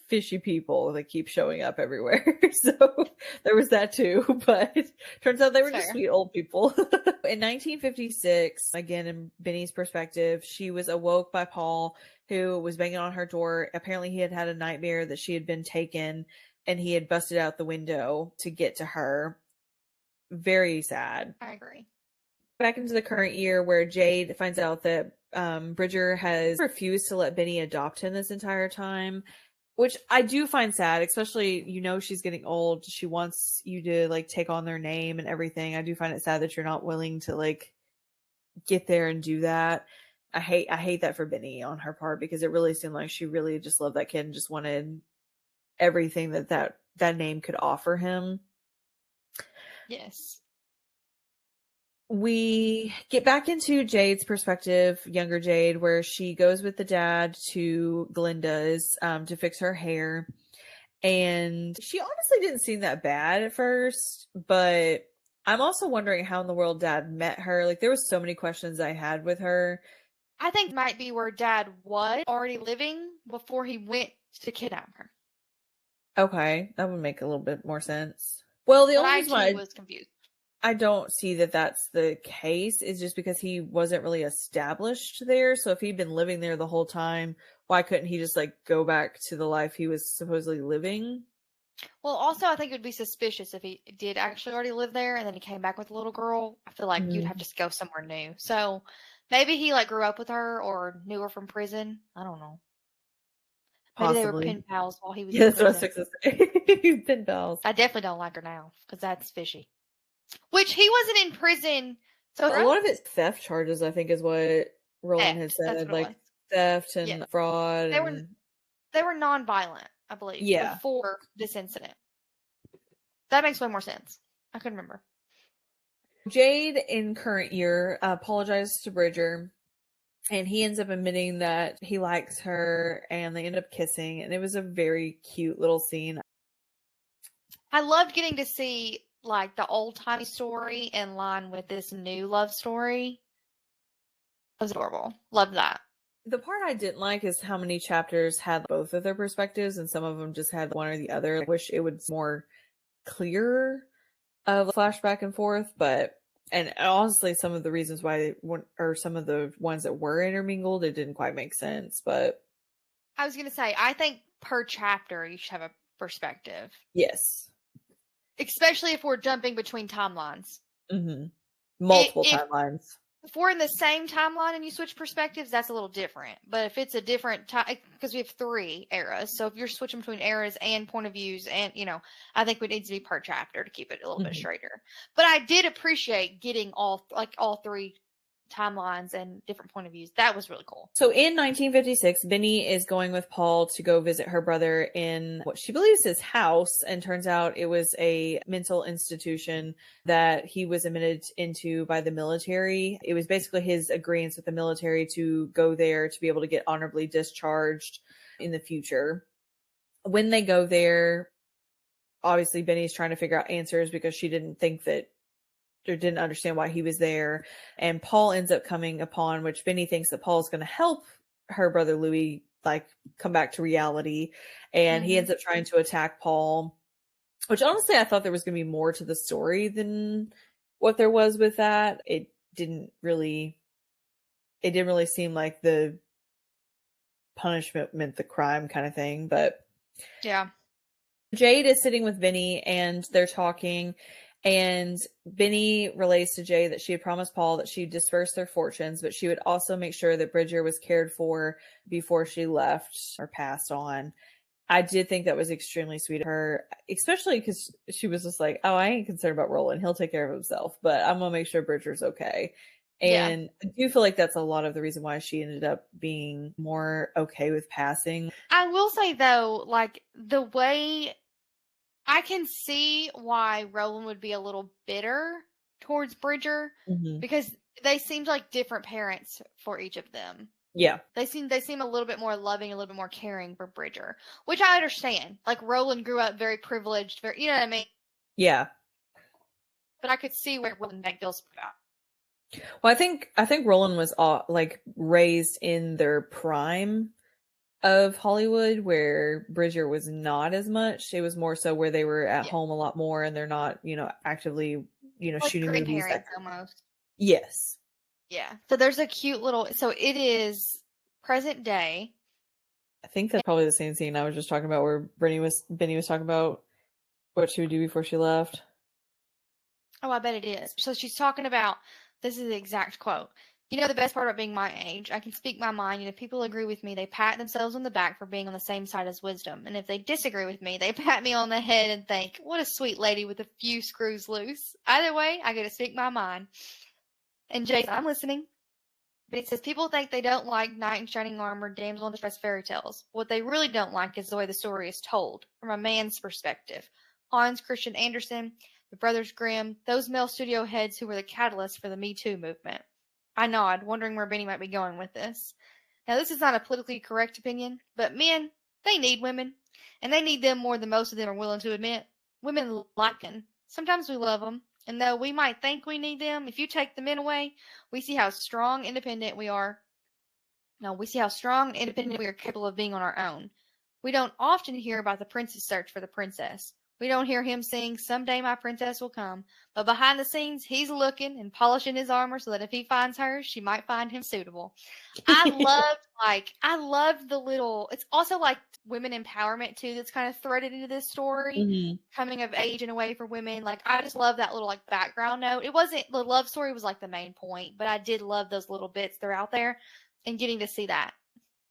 fishy people that keep showing up everywhere. So there was that too, but turns out they were just Fair. sweet old people. In 1956, again, in Benny's perspective, she was awoke by Paul, who was banging on her door. Apparently, he had had a nightmare that she had been taken and he had busted out the window to get to her. Very sad. I agree. Back into the current year where Jade finds out that Bridger has refused to let Benny adopt him this entire time, which I do find sad, especially, she's getting old. She wants you to like take on their name and everything. I do find it sad that you're not willing to like get there and do that. I hate that for Benny on her part because it really seemed like she really just loved that kid and just wanted everything that name could offer him. Yes. We get back into Jade's perspective, younger Jade, where she goes with the dad to Glinda's to fix her hair. And she honestly didn't seem that bad at first, but I'm also wondering how in the world dad met her. Like, there was so many questions I had with her. I think it might be where dad was already living before he went to kidnap her. Okay, that would make a little bit more sense. Well, the But only I reason too why was confused. I don't see that that's the case is just because he wasn't really established there. So if he'd been living there the whole time, why couldn't he just like go back to the life he was supposedly living? Well, also, I think it would be suspicious if he did actually already live there and then he came back with a little girl. I feel like you'd have to go somewhere new. So maybe he like grew up with her or knew her from prison. I don't know. Maybe they were Possibly. pen pals while he was Yeah, in that's what I was prison. fixing to say. Pen pals. I definitely don't like her now because that's fishy. Which he wasn't in prison. So A lot of it's theft charges, I think, is what Roland had theft. That's said, what it like was. theft Yes. and fraud They were and they were non-violent, I believe, yeah. before this incident. That makes way more sense. I couldn't remember. Jade in current year apologizes to Bridger and he ends up admitting that he likes her and they end up kissing and it was a very cute little scene. I loved getting to see like the old timey story in line with this new love story. It was adorable. Loved that. The part I didn't like is how many chapters had both of their perspectives and some of them just had one or the other. I wish it was more clear of a flashback and forth, and honestly, some of the reasons why or some of the ones that were intermingled, it didn't quite make sense, but I was going to say, I think per chapter you should have a perspective. yes. Especially if we're jumping between timelines. Mm-hmm. Multiple timelines. If we're in the same timeline and you switch perspectives, that's a little different. But if it's a different time, because we have 3 eras, so if you're switching between eras and point of views, and I think we need to be per chapter to keep it a little bit straighter. But I did appreciate getting all 3 timelines and different point of views. That was really cool. So in 1956, Benny is going with Paul to go visit her brother in what she believes is his house, and turns out it was a mental institution that he was admitted into by the military. It was basically his agreement with the military to go there to be able to get honorably discharged in the future. When they go there, obviously Benny's trying to figure out answers because she didn't think that or didn't understand why he was there. And Paul ends up coming upon, which Benny thinks that Paul's going to help her brother Louis, like, come back to reality. And he ends up trying to attack Paul, which honestly, I thought there was going to be more to the story than what there was with that. It didn't really seem like the punishment meant the crime kind of thing. But yeah. Jade is sitting with Benny and they're talking. And Benny relays to Jay that she had promised Paul that she'd disperse their fortunes, but she would also make sure that Bridger was cared for before she left or passed on. I did think that was extremely sweet of her, especially because she was just like, oh, I ain't concerned about Roland. He'll take care of himself, but I'm going to make sure Bridger's okay. Yeah. And I do feel like that's a lot of the reason why she ended up being more okay with passing. I will say though, like the way I can see why Roland would be a little bitter towards Bridger Mm-hmm. because they seemed like different parents for each of them. Yeah. They seem a little bit more loving, a little bit more caring for Bridger, which I understand. Like Roland grew up very privileged, very you know what I mean. Yeah. But I could see where Roland feels about. Well, I think Roland was like raised in their prime of Hollywood, where Bridger was not as much. It was more so where they were at Yeah, home a lot more, and they're not, actively, like shooting movies. grandparents almost. Yes, Yeah. So there's a cute little. So it is present day. I think that's probably the same scene I was just talking about, where Benny was talking about what she would do before she left. Oh, I bet it is. So she's talking about this is the exact quote. You know, the best part about being my age, I can speak my mind, and if people agree with me, they pat themselves on the back for being on the same side as wisdom. And if they disagree with me, they pat me on the head and think, what a sweet lady with a few screws loose. Either way, I get to speak my mind. And Jason, I'm listening. But it says people think they don't like knight in shining armor, damsel in distress fairy tales. What they really don't like is the way the story is told, from a man's perspective. Hans Christian Andersen, the Brothers Grimm, those male studio heads who were the catalyst for the Me Too movement. I nod, wondering where Benny might be going with this. Now, this is not a politically correct opinion, but men, they need women. And they need them more than most of them are willing to admit. Women like them. Sometimes we love them. And though we might think we need them, if you take the men away, we see how strong, independent we are. No, we see how strong and independent we are capable of being on our own. We don't often hear about the prince's search for the princess. We don't hear him sing, someday my princess will come. But behind the scenes, he's looking and polishing his armor so that if he finds her, she might find him suitable. I loved the little, it's also like women empowerment too that's kind of threaded into this story. Hmm. Coming of age in a way for women. Like, I just love that little, like, background note. It wasn't, the love story was, like, the main point, but I did love those little bits that are out there and getting to see that.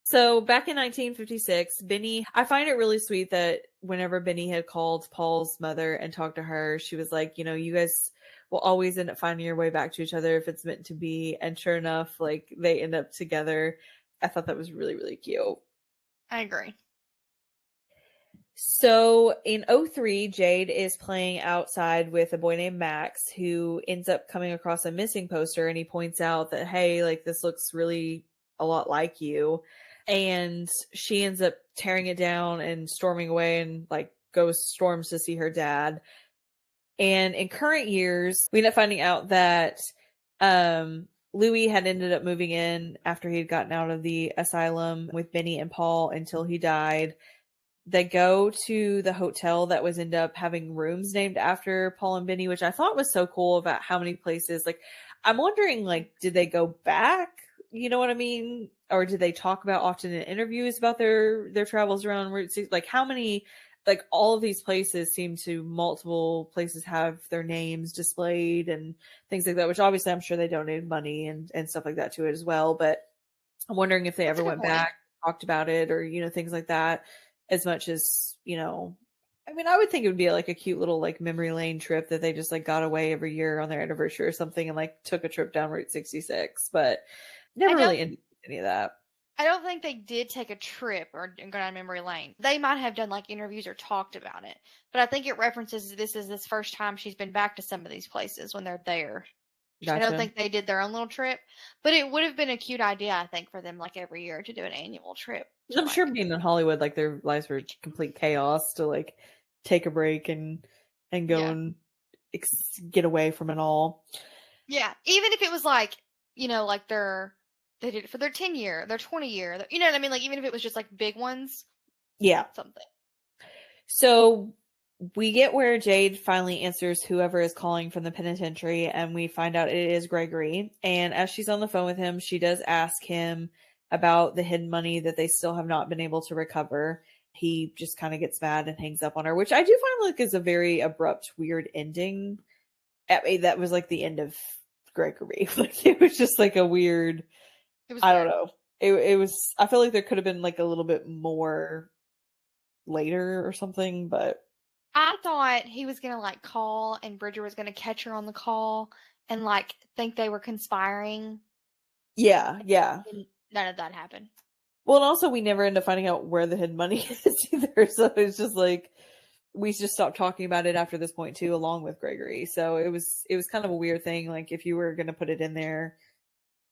So back in 1956, Benny, I find it really sweet that whenever Benny had called Paul's mother and talked to her, she was like, you guys will always end up finding your way back to each other if it's meant to be. And sure enough, like they end up together. I thought that was really, really cute. I agree. So in '03, Jade is playing outside with a boy named Max, who ends up coming across a missing poster, and he points out that, hey, like this looks really a lot like you. And she ends up tearing it down and storming away and like storms to see her dad. And in current years, we end up finding out that Louis had ended up moving in after he had gotten out of the asylum with Benny and Paul until he died. They go to the hotel that was end up having rooms named after Paul and Benny, which I thought was so cool about how many places. Like, I'm wondering, like, did they go back? You know what I mean? Or did they talk about often in interviews about their travels around Route 6? Like, how many, like, all of these places seem to multiple places have their names displayed and things like that, which obviously I'm sure they donated money and stuff like that to it as well. But I'm wondering if they That's ever a good went point. back, talked about it, or, things like that, as much as, I mean, I would think it would be like a cute little like memory lane trip that they just like got away every year on their anniversary or something and like took a trip down Route 66, but I never don't really into any of that. I don't think they did take a trip or go down memory lane. They might have done like interviews or talked about it. But I think it references this is this first time she's been back to some of these places when they're there. I don't Gotcha. think they did their own little trip, but it would have been a cute idea, I think, for them like every year to do an annual trip to I'm sure like being in Hollywood, like their lives were complete chaos to like take a break and go yeah. and get away from it all. Yeah, even if it was like, like they did it for their 10 year, their 20 year, you know what I mean? Like even if it was just like big ones, Yeah. something. So we get where Jade finally answers whoever is calling from the penitentiary, and we find out it is Gregory. And as she's on the phone with him, she does ask him about the hidden money that they still have not been able to recover. He just kind of gets mad and hangs up on her, which I do find like is a very abrupt, weird ending. I mean, that was like the end of Gregory. Like it was just like a weird. It was I don't weird. know. It was. I feel like there could have been like a little bit more later or something, but I thought he was gonna like call and Bridger was gonna catch her on the call and like think they were conspiring. yeah. And none of that happened. Well, and also we never end up finding out where the hidden money is either. So it's just like we just stopped talking about it after this point too, along with Gregory. So it was kind of a weird thing. Like if you were gonna put it in there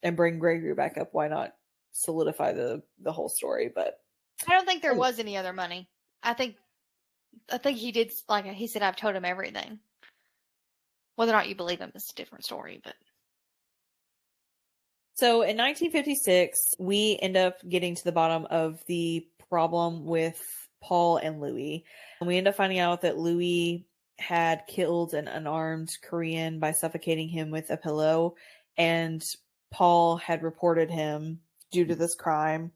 and bring Gregory back up, why not solidify the whole story? But I don't think there was any other money. I think he did, like he said, I've told him everything. Whether or not you believe him is a different story, but. So in 1956, we end up getting to the bottom of the problem with Paul and Louis. And we end up finding out that Louis had killed an unarmed Korean by suffocating him with a pillow. And Paul had reported him due to this crime,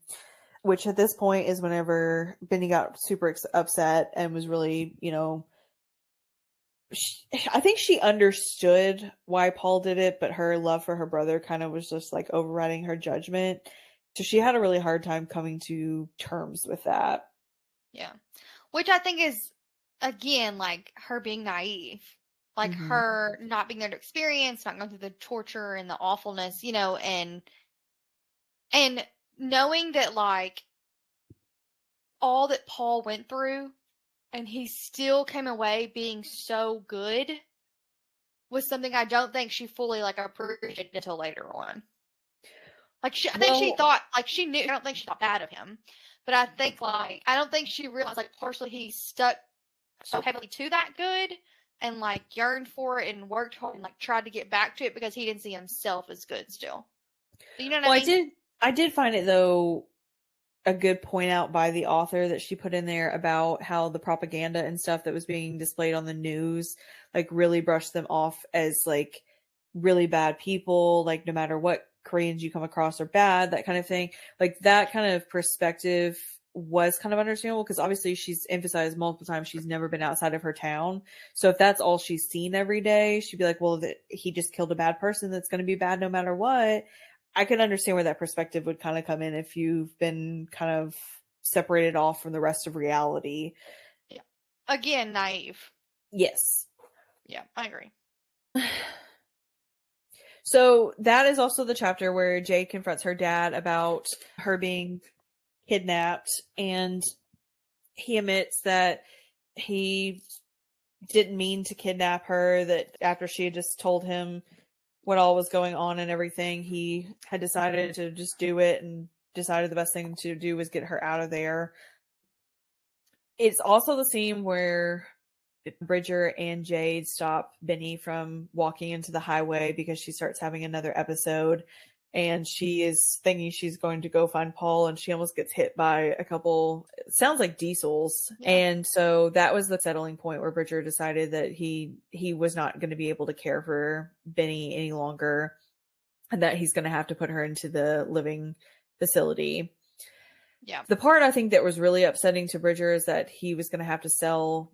which at this point is whenever Benny got super upset and was really, I think she understood why Paul did it, but her love for her brother kind of was just like overriding her judgment. So she had a really hard time coming to terms with that. Yeah. Which I think is, again, like her being naive. Like her not being there to experience, not going through the torture and the awfulness, and knowing that like all that Paul went through and he still came away being so good was something I don't think she fully like appreciated until later on. Like I think she thought, like she knew. I don't think she thought bad of him, but I think like I don't think she realized like partially he stuck so heavily to that good and like yearned for it and worked hard and like tried to get back to it because he didn't see himself as good still. You know what I mean? I did find it though a good point out by the author that she put in there about how the propaganda and stuff that was being displayed on the news like really brushed them off as like really bad people, like no matter what Koreans you come across are bad, that kind of thing. Like that kind of perspective was kind of understandable because obviously she's emphasized multiple times she's never been outside of her town. So if that's all she's seen every day, she'd be like, well, he just killed a bad person that's going to be bad no matter what. I can understand where that perspective would kind of come in if you've been kind of separated off from the rest of reality. Yeah. Again, naive. Yes. Yeah, I agree. So that is also the chapter where Jade confronts her dad about her being kidnapped, and he admits that he didn't mean to kidnap her, that after she had just told him what all was going on and everything, he had decided to just do it and decided the best thing to do was get her out of there. It's also the scene where Bridger and Jade stop Benny from walking into the highway because she starts having another episode and she is thinking she's going to go find Paul and she almost gets hit by a couple, it sounds like diesels. Yeah. And so that was the settling point where Bridger decided that he was not going to be able to care for Benny any longer and that he's going to have to put her into the living facility. Yeah. The part I think that was really upsetting to Bridger is that he was going to have to sell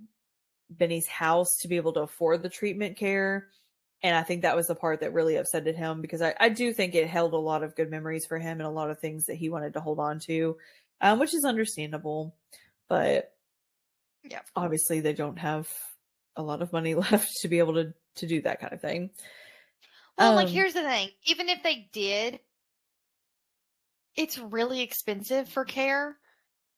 Benny's house to be able to afford the treatment care. And I think that was the part that really upsetted him because I do think it held a lot of good memories for him and a lot of things that he wanted to hold on to, which is understandable. But yeah, obviously they don't have a lot of money left to be able to do that kind of thing. Well, like here's the thing. Even if they did, it's really expensive for care.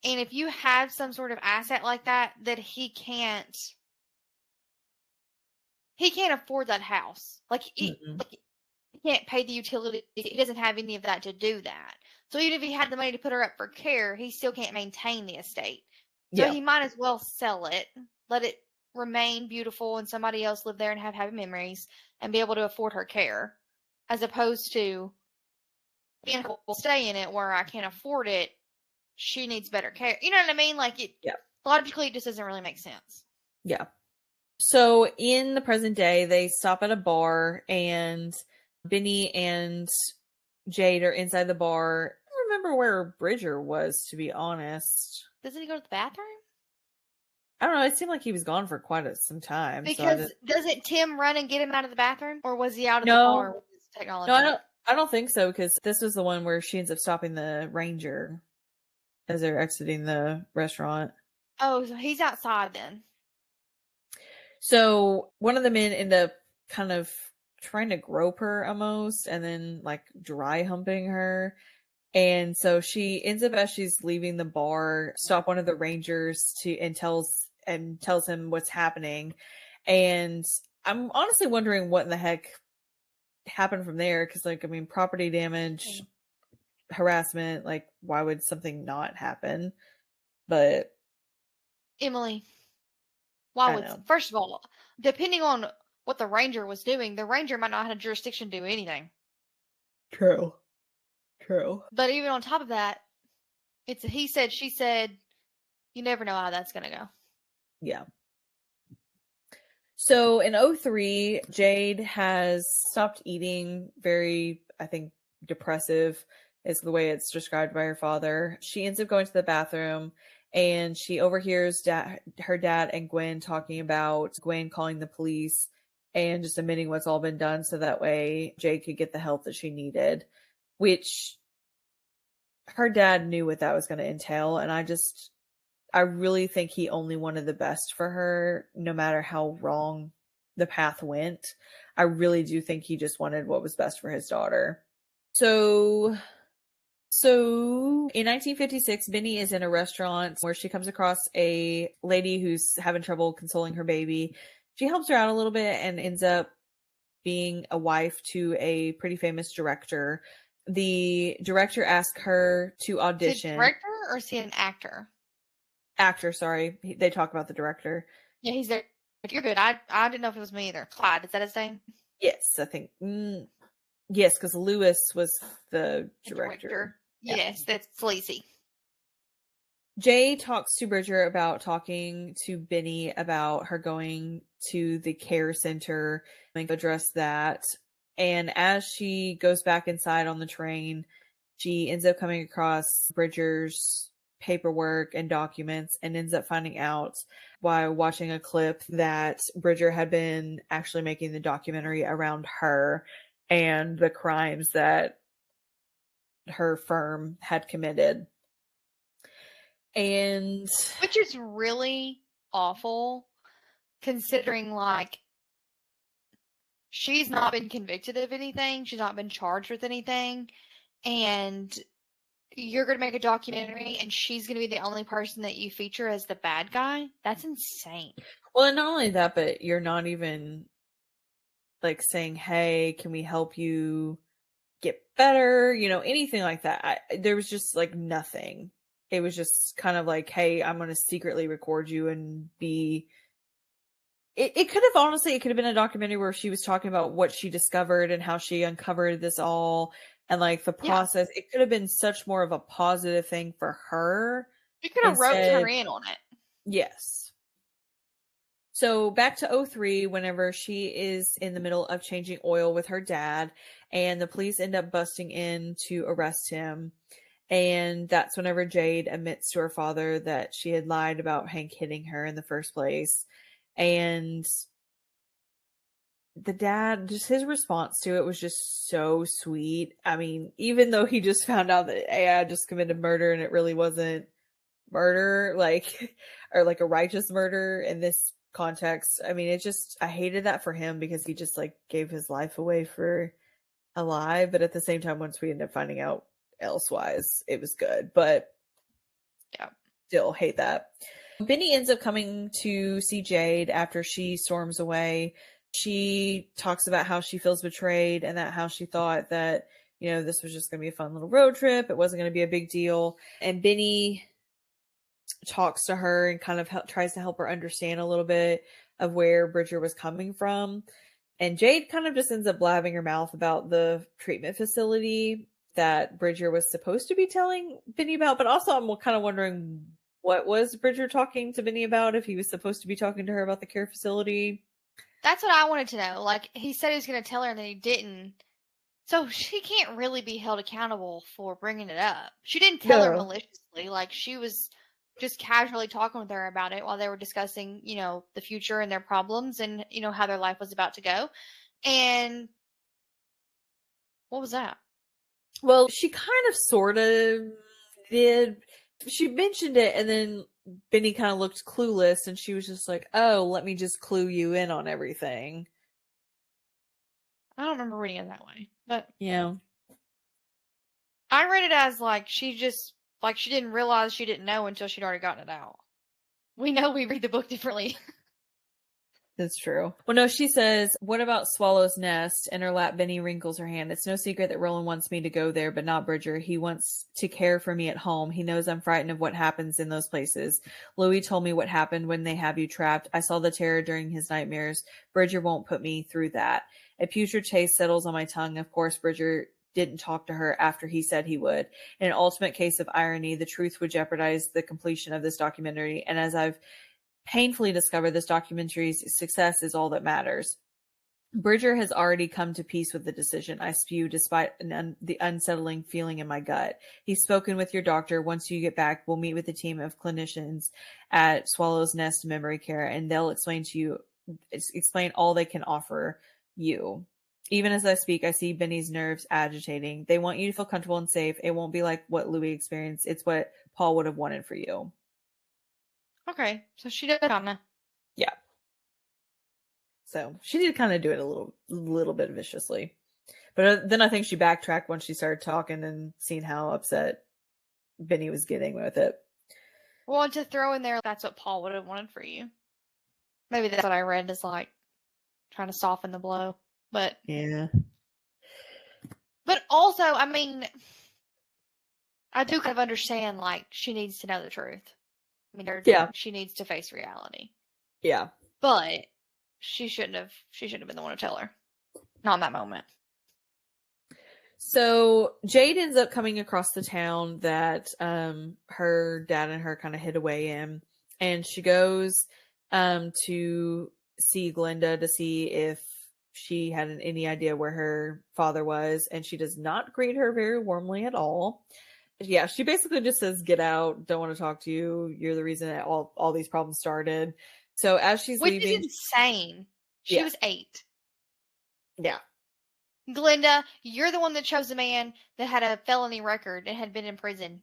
And if you have some sort of asset like that he can't afford that house. Like he can't pay the utilities. He doesn't have any of that to do that. So even if he had the money to put her up for care, he still can't maintain the estate. So he might as well sell it, let it remain beautiful and somebody else live there and have happy memories and be able to afford her care, as opposed to being able to stay in it where I can't afford it. She needs better care. You know what I mean? Like logically, it just doesn't really make sense. Yeah. So in the present day, they stop at a bar and Benny and Jade are inside the bar. I don't remember where Bridger was, to be honest. Doesn't he go to the bathroom? I don't know. It seemed like he was gone for quite some time. Because doesn't Tim run and get him out of the bathroom? Or was he out of the bar with his technology? No, I don't think so, because this was the one where she ends up stopping the ranger as they're exiting the restaurant. Oh, so he's outside then. So one of the men end up kind of trying to grope her almost and then like dry humping her. And so she ends up, as she's leaving the bar, stop one of the rangers to and tells him what's happening. And I'm honestly wondering what in the heck happened from there, because like, I mean, property damage, harassment, like why would something not happen? But Emily, why I would, know. first of all, depending on what the ranger was doing, the ranger might not have jurisdiction to do anything. True. True. But even on top of that, it's a he said, she said, you never know how that's going to go. Yeah. So in '03, Jade has stopped eating. Very, I think, depressive is the way it's described by her father. She ends up going to the bathroom and she overhears her dad and Gwen talking about Gwen calling the police and just admitting what's all been done so that way Jade could get the help that she needed, which her dad knew what that was going to entail. And I really think he only wanted the best for her, no matter how wrong the path went. I really do think he just wanted what was best for his daughter. So in 1956, Benny is in a restaurant where she comes across a lady who's having trouble consoling her baby. She helps her out a little bit and ends up being a wife to a pretty famous director. The director asked her to Is he a audition. director or is he an actor? Actor, sorry. They talk about the director. Yeah, he's there. You're good. I didn't know if it was me either. Clyde, is that his name? Yes, I think. Yes, because Lewis was the director. Yeah. Yes, that's sleazy. Jay talks to Bridger about talking to Benny about her going to the care center and address that. And as she goes back inside on the train, she ends up coming across Bridger's paperwork and documents and ends up finding out while watching a clip that Bridger had been actually making the documentary around her and the crimes that her firm had committed. And Which is really awful considering, like, she's not been convicted of anything, she's not been charged with anything, and you're going to make a documentary and she's going to be the only person that you feature as the bad guy? That's insane. well, and not only that, but you're not even like saying, hey, can we help you get better? You know, anything like that. There was just like nothing. It was just kind of like, hey, I'm going to secretly record you and be. It could have, honestly, it could have been a documentary where she was talking about what she discovered and how she uncovered this all and like the Yeah. process. It could have been such more of a positive thing for her. You could have roped her in on it. Yes. So back to '03, whenever she is in the middle of changing oil with her dad, and the police end up busting in to arrest him. And that's whenever Jade admits to her father that she had lied about Hank hitting her in the first place. And the dad, just his response to it was just so sweet. I mean, even though he just found out that, hey, I just committed murder and it really wasn't murder, like, or like a righteous murder in this context. I mean, I hated that for him because he just like gave his life away for a lie. But at the same time, once we ended up finding out elsewise, it was good. But yeah, still hate that. Benny ends up coming to see Jade after she storms away. She talks about how she feels betrayed and that how she thought that, you know, this was just going to be a fun little road trip. It wasn't going to be a big deal. And Benny talks to her and kind of tries to help her understand a little bit of where Bridger was coming from. And Jade kind of just ends up blabbing her mouth about the treatment facility that Bridger was supposed to be telling Benny about. But also, I'm kind of wondering, what was Bridger talking to Benny about if he was supposed to be talking to her about the care facility? That's what I wanted to know. Like, he said he was going to tell her and then he didn't. So she can't really be held accountable for bringing it up. She didn't tell her maliciously. Like, she was just casually talking with her about it while they were discussing, you know, the future and their problems and, you know, how their life was about to go. And what was that? Well, she kind of sort of did. She mentioned it and then Benny kind of looked clueless, and she was just like, oh, let me just clue you in on everything. I don't remember reading it that way, but Yeah. I read it as like she just like she didn't realize she didn't know until she'd already gotten it out. We know we read the book differently. That's true. Well, no, she says, what about Swallow's Nest? In her lap, Benny wrinkles her hand. It's no secret that Roland wants me to go there, but not Bridger. He wants to care for me at home. He knows I'm frightened of what happens in those places. Louis told me what happened when they have you trapped. I saw the terror during his nightmares. Bridger won't put me through that. A putrid taste settles on my tongue. Of course, Bridger didn't talk to her after he said he would. In an ultimate case of irony, the truth would jeopardize the completion of this documentary. And as I've painfully discover this documentary's success is all that matters. Bridger has already come to peace with the decision. I spew despite the unsettling feeling in my gut. He's spoken with your doctor. Once you get back, we'll meet with a team of clinicians at Swallow's Nest Memory Care, and they'll explain all they can offer you. Even as I speak, I see Benny's nerves agitating. They want you to feel comfortable and safe. It won't be like what Louis experienced. It's what Paul would have wanted for you. Okay, so she did kinda. Yeah. So she did kind of do it a little bit viciously. But then I think she backtracked once she started talking and seeing how upset Benny was getting with it. Well, and to throw in there, that's what Paul would have wanted for you. Maybe that's what I read as like trying to soften the blow. But yeah. But also, I mean, I do kind of understand like she needs to know the truth. I mean, she needs to face reality. Yeah. But she shouldn't have been the one to tell her. Not in that moment. So Jade ends up coming across the town that her dad and her kind of hid away in. And she goes to see Glinda to see if she had any idea where her father was. And she does not greet her very warmly at all. Yeah, she basically just says, get out, don't want to talk to you. You're the reason that all these problems started. So as she's leaving... Which is insane. She was 8. Yeah. Glinda, you're the one that chose a man that had a felony record and had been in prison.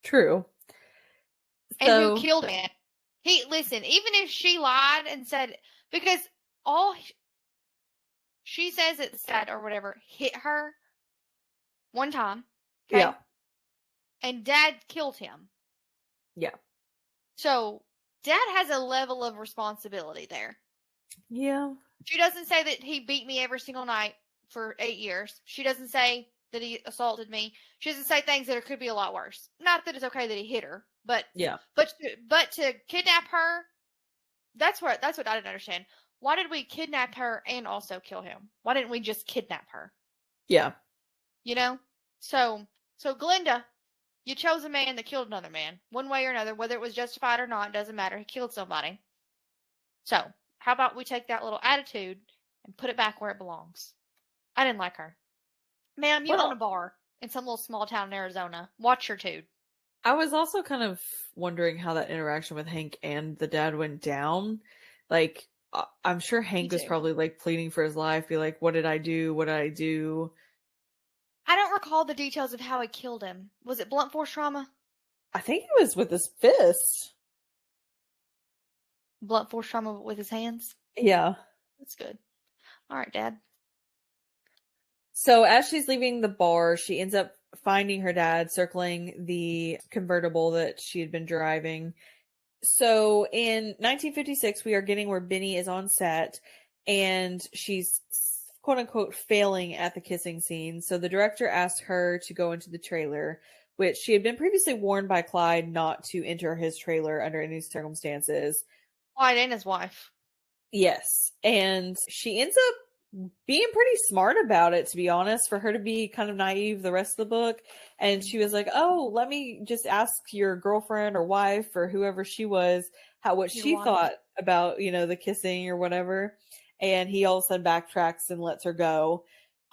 True. And who killed him. Listen, even if she lied and said... Because all... She says it's Dad or whatever hit her one time. Okay? Yeah. And Dad killed him. Yeah. So, Dad has a level of responsibility there. Yeah. She doesn't say that he beat me every single night for 8 years. She doesn't say that he assaulted me. She doesn't say things that could be a lot worse. Not that it's okay that he hit her, but yeah. But to kidnap her, that's what I didn't understand. Why did we kidnap her and also kill him? Why didn't we just kidnap her? Yeah. You know? So Glinda, you chose a man that killed another man. One way or another, whether it was justified or not, doesn't matter. He killed somebody. So, how about we take that little attitude and put it back where it belongs? I didn't like her. Ma'am, you own a bar in some little small town in Arizona. Watch your dude. I was also kind of wondering how that interaction with Hank and the dad went down. Like, I'm sure Hank was probably like pleading for his life, be like, what did I do? What did I do? I don't recall the details of how he killed him. Was it blunt force trauma? I think it was with his fist. Blunt force trauma with his hands? Yeah. That's good. All right, Dad. So as she's leaving the bar, she ends up finding her dad circling the convertible that she had been driving. So in 1956, we are getting where Benny is on set and she's quote unquote failing at the kissing scene. So the director asked her to go into the trailer, which she had been previously warned by Clyde not to enter his trailer under any circumstances. Clyde and his wife. Yes. And she ends up being pretty smart about it, to be honest, for her to be kind of naive the rest of the book. And she was like, oh, let me just ask your girlfriend or wife or whoever she was what she thought about, the kissing or whatever. And he all of a sudden backtracks and lets her go.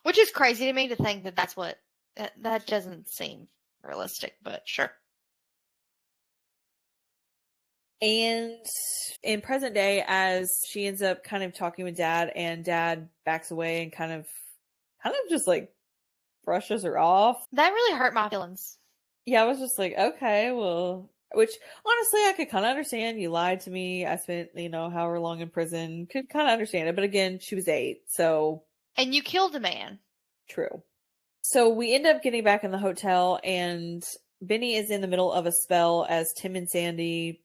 Which is crazy to me to think that doesn't seem realistic, but sure. And in present day, as she ends up kind of talking with Dad, and Dad backs away and kind of just like brushes her off. That really hurt my feelings. Yeah, I was just like, okay, well, Which honestly, I could kind of understand. You lied to me. I spent, however long in prison. Could kind of understand it. But again, she was 8. So And you killed a man. true. So we end up getting back in the hotel, and Benny is in the middle of a spell as Tim and Sandy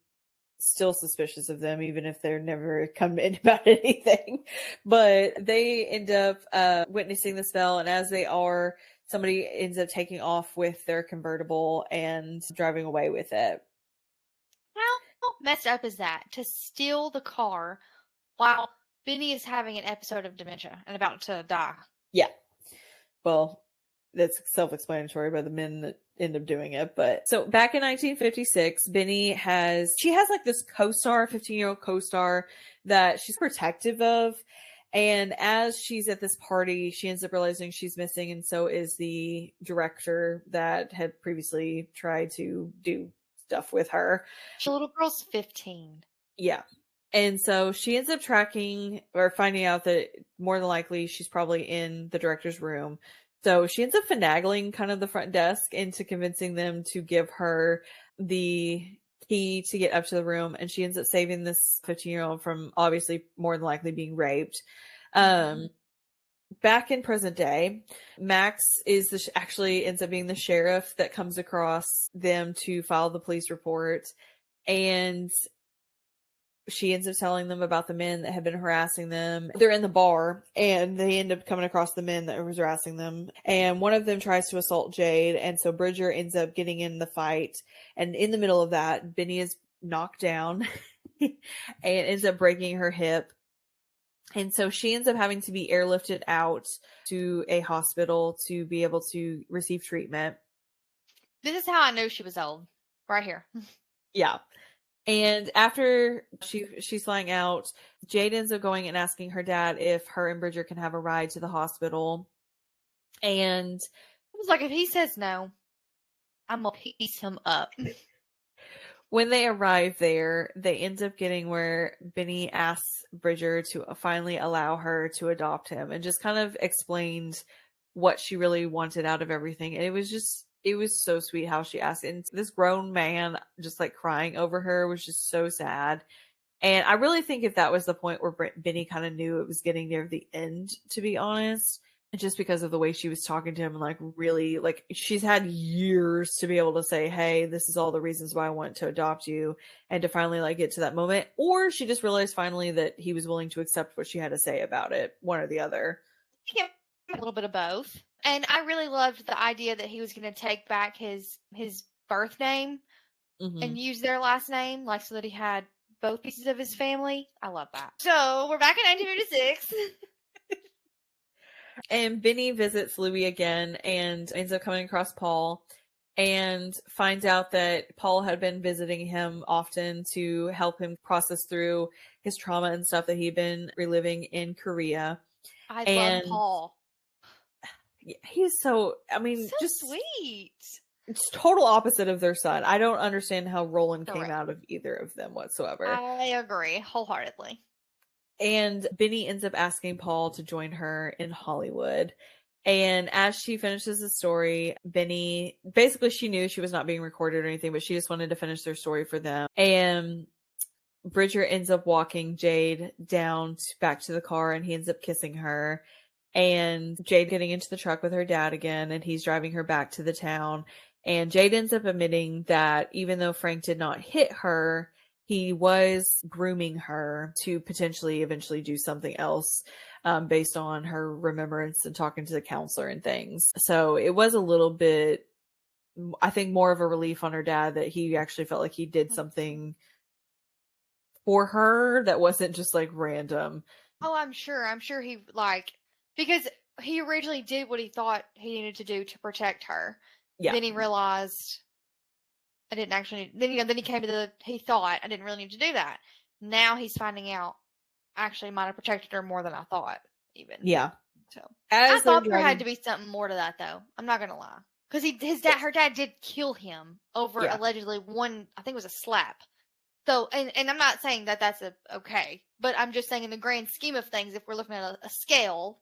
still suspicious of them, even if they're never come in about anything. But they end up witnessing the spell, and as they are, somebody ends up taking off with their convertible and driving away with it. How messed up is that? To steal the car while Benny is having an episode of dementia and about to die. Yeah. Well, that's self-explanatory by the men that end up doing it. But so back in 1956, Benny has like this co-star, 15-year-old co-star that she's protective of. And as she's at this party, she ends up realizing she's missing. And so is the director that had previously tried to do stuff with her. The little girl's 15. Yeah. And so she ends up tracking or finding out that more than likely she's probably in the director's room. So she ends up finagling kind of the front desk into convincing them to give her the key to get up to the room. And she ends up saving this 15-year-old from obviously more than likely being raped. Back in present day, Max is actually ends up being the sheriff that comes across them to file the police report. And she ends up telling them about the men that have been harassing them. They're in the bar, and they end up coming across the men that was harassing them. And one of them tries to assault Jade, and so Bridger ends up getting in the fight. And in the middle of that, Benny is knocked down and ends up breaking her hip. And so she ends up having to be airlifted out to a hospital to be able to receive treatment. This is how I know she was old. Right here. Yeah. And after she's flying out, Jade ends up going and asking her dad if her and Bridger can have a ride to the hospital. And I was like, if he says no, I'm going to piece him up. When they arrive there, they end up getting where Benny asks Bridger to finally allow her to adopt him and just kind of explained what she really wanted out of everything. And it was so sweet how she asked it. And this grown man just like crying over her was just so sad. And I really think if that was the point where Benny kind of knew it was getting near the end, to be honest, just because of the way she was talking to him, and like really, like she's had years to be able to say, hey, this is all the reasons why I want to adopt you, and to finally like get to that moment. Or she just realized finally that he was willing to accept what she had to say about it, one or the other. Yeah, a little bit of both. And I really loved the idea that he was going to take back his birth name and use their last name, like so that he had both pieces of his family. I love that. So we're back in 1956. And Benny visits Louis again and ends up coming across Paul and finds out that Paul had been visiting him often to help him process through his trauma and stuff that he'd been reliving in Korea. I love Paul. He's so, just sweet. It's total opposite of their son. I don't understand how Roland came out of either of them whatsoever. I agree wholeheartedly. And Benny ends up asking Paul to join her in Hollywood. And as she finishes the story, Benny, basically she knew she was not being recorded or anything, but she just wanted to finish their story for them. And Bridger ends up walking Jade down back to the car, and he ends up kissing her. And Jade getting into the truck with her dad again, and he's driving her back to the town. And Jade ends up admitting that even though Frank did not hit her, he was grooming her to potentially eventually do something else based on her remembrance and talking to the counselor and things. So it was a little bit, I think, more of a relief on her dad that he actually felt like he did something for her that wasn't just like random. Oh, I'm sure he because he originally did what he thought he needed to do to protect her. Yeah. Then he realized I didn't actually. Then he came to he thought I didn't really need to do that. Now he's finding out actually might have protected her more than I thought. Even So I thought there had to be something more to that, though. I'm not gonna lie, because her dad did kill him over allegedly one. I think it was a slap. So and I'm not saying that that's okay, but I'm just saying in the grand scheme of things, if we're looking at a scale,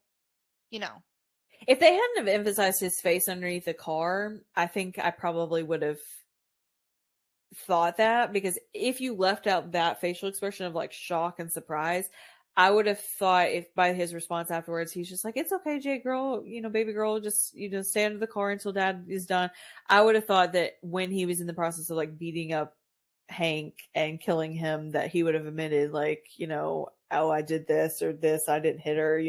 if they hadn't have emphasized his face underneath the car, I think I probably would have thought that, because if you left out that facial expression of like shock and surprise, I would have thought, if by his response afterwards, he's just like, it's okay, Jade girl, baby girl, just, stay under the car until dad is done. I would have thought that when he was in the process of like beating up Hank and killing him, that he would have admitted like, oh, I did this or this, I didn't hit her,